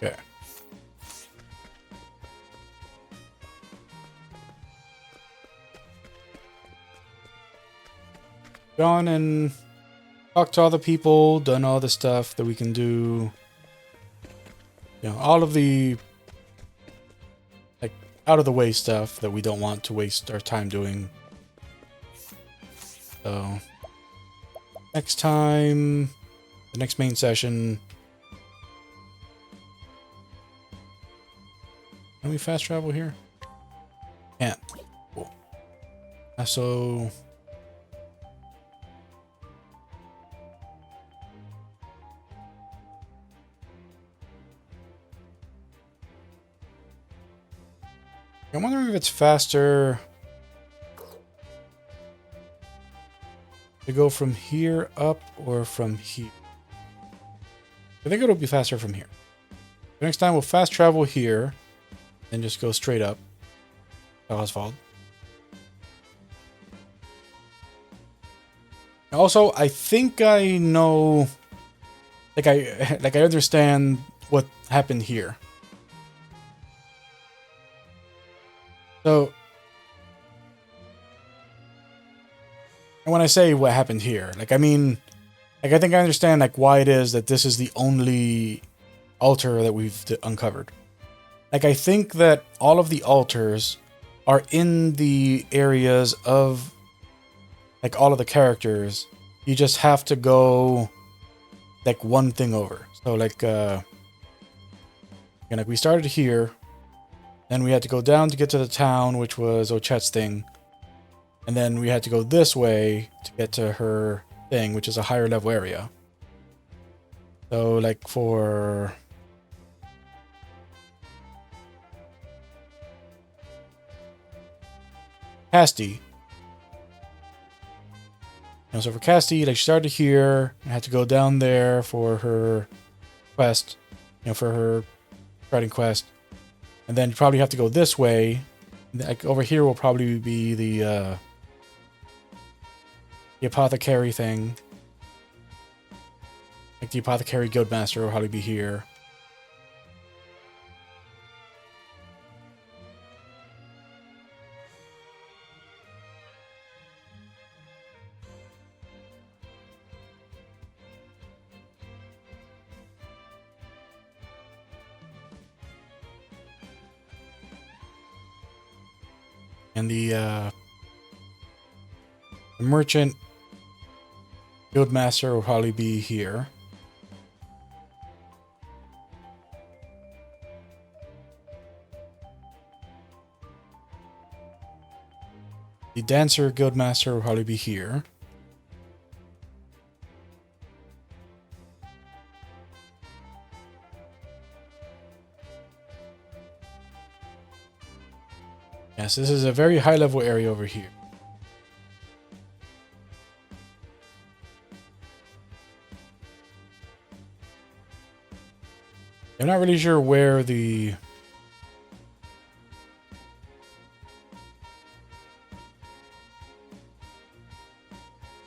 Okay. Gone and talked to all the people, done all the stuff that we can do. You know, all of the, like, out of the way stuff that we don't want to waste our time doing. So, next time, the next main session. Can we fast travel here? Can't. Cool. So I'm wondering if it's faster to go from here up or from here. I think it'll be faster from here. Next time we'll fast travel here. Then just go straight up. Oswald. Also, I think I know, like I understand what happened here. So, and when I say what happened here, like I mean, like I think I understand like why it is that this is the only altar that we've uncovered. Like, I think that all of the altars are in the areas of, like, all of the characters. You just have to go, like, one thing over. So, like, again, like, we started here. Then we had to go down to get to the town, which was Ochet's thing. And then we had to go this way to get to her thing, which is a higher level area. So, like, for Casti. So for Casti, like she started here, and had to go down there for her quest, for her starting quest, and then you probably have to go this way. Like over here will probably be the apothecary thing. Like the apothecary guildmaster will probably be here. And the merchant Guildmaster will probably be here. The Dancer Guildmaster will probably be here. Yes, this is a very high level area over here. I'm not really sure where the...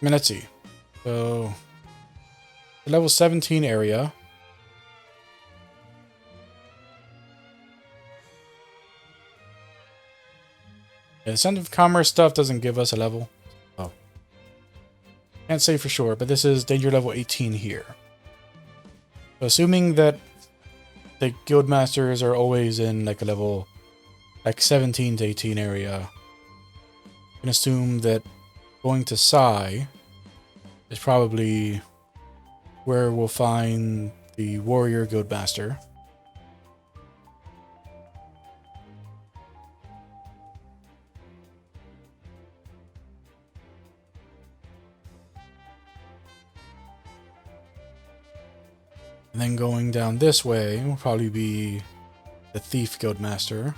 I mean, let's see. So, the level 17 area. Yeah, the Center of Commerce stuff doesn't give us a level. Oh. Can't say for sure, but this is danger level 18 here. So assuming that the guildmasters are always in like a level like 17 to 18 area, I can assume that going to Sai is probably where we'll find the warrior guildmaster. And then going down this way will probably be the Thief Guildmaster.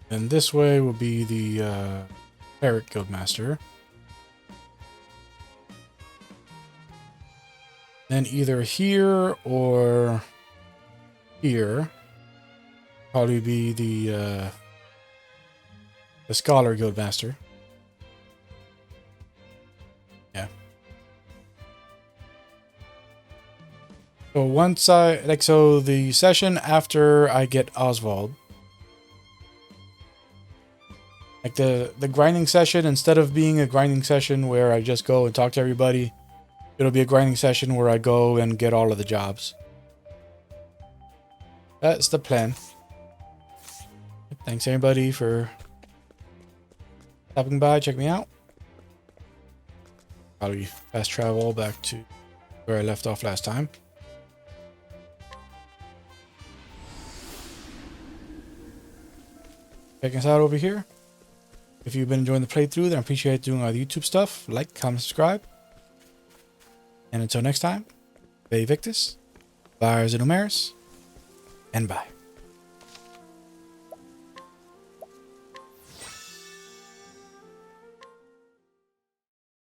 And this way will be the Parrot Guildmaster. Then either here or here probably be the Scholar Guildmaster. Yeah. So once so the session after I get Oswald, like the grinding session, instead of being a grinding session where I just go and talk to everybody, it'll be a grinding session where I go and get all of the jobs. That's the plan. Thanks everybody for stopping by, check me out. Probably fast travel back to where I left off last time. Check us out over here. If you've been enjoying the playthrough, then I appreciate doing all the YouTube stuff. Like, comment, subscribe. And until next time, Be Victus, Vires and Omeris, and bye.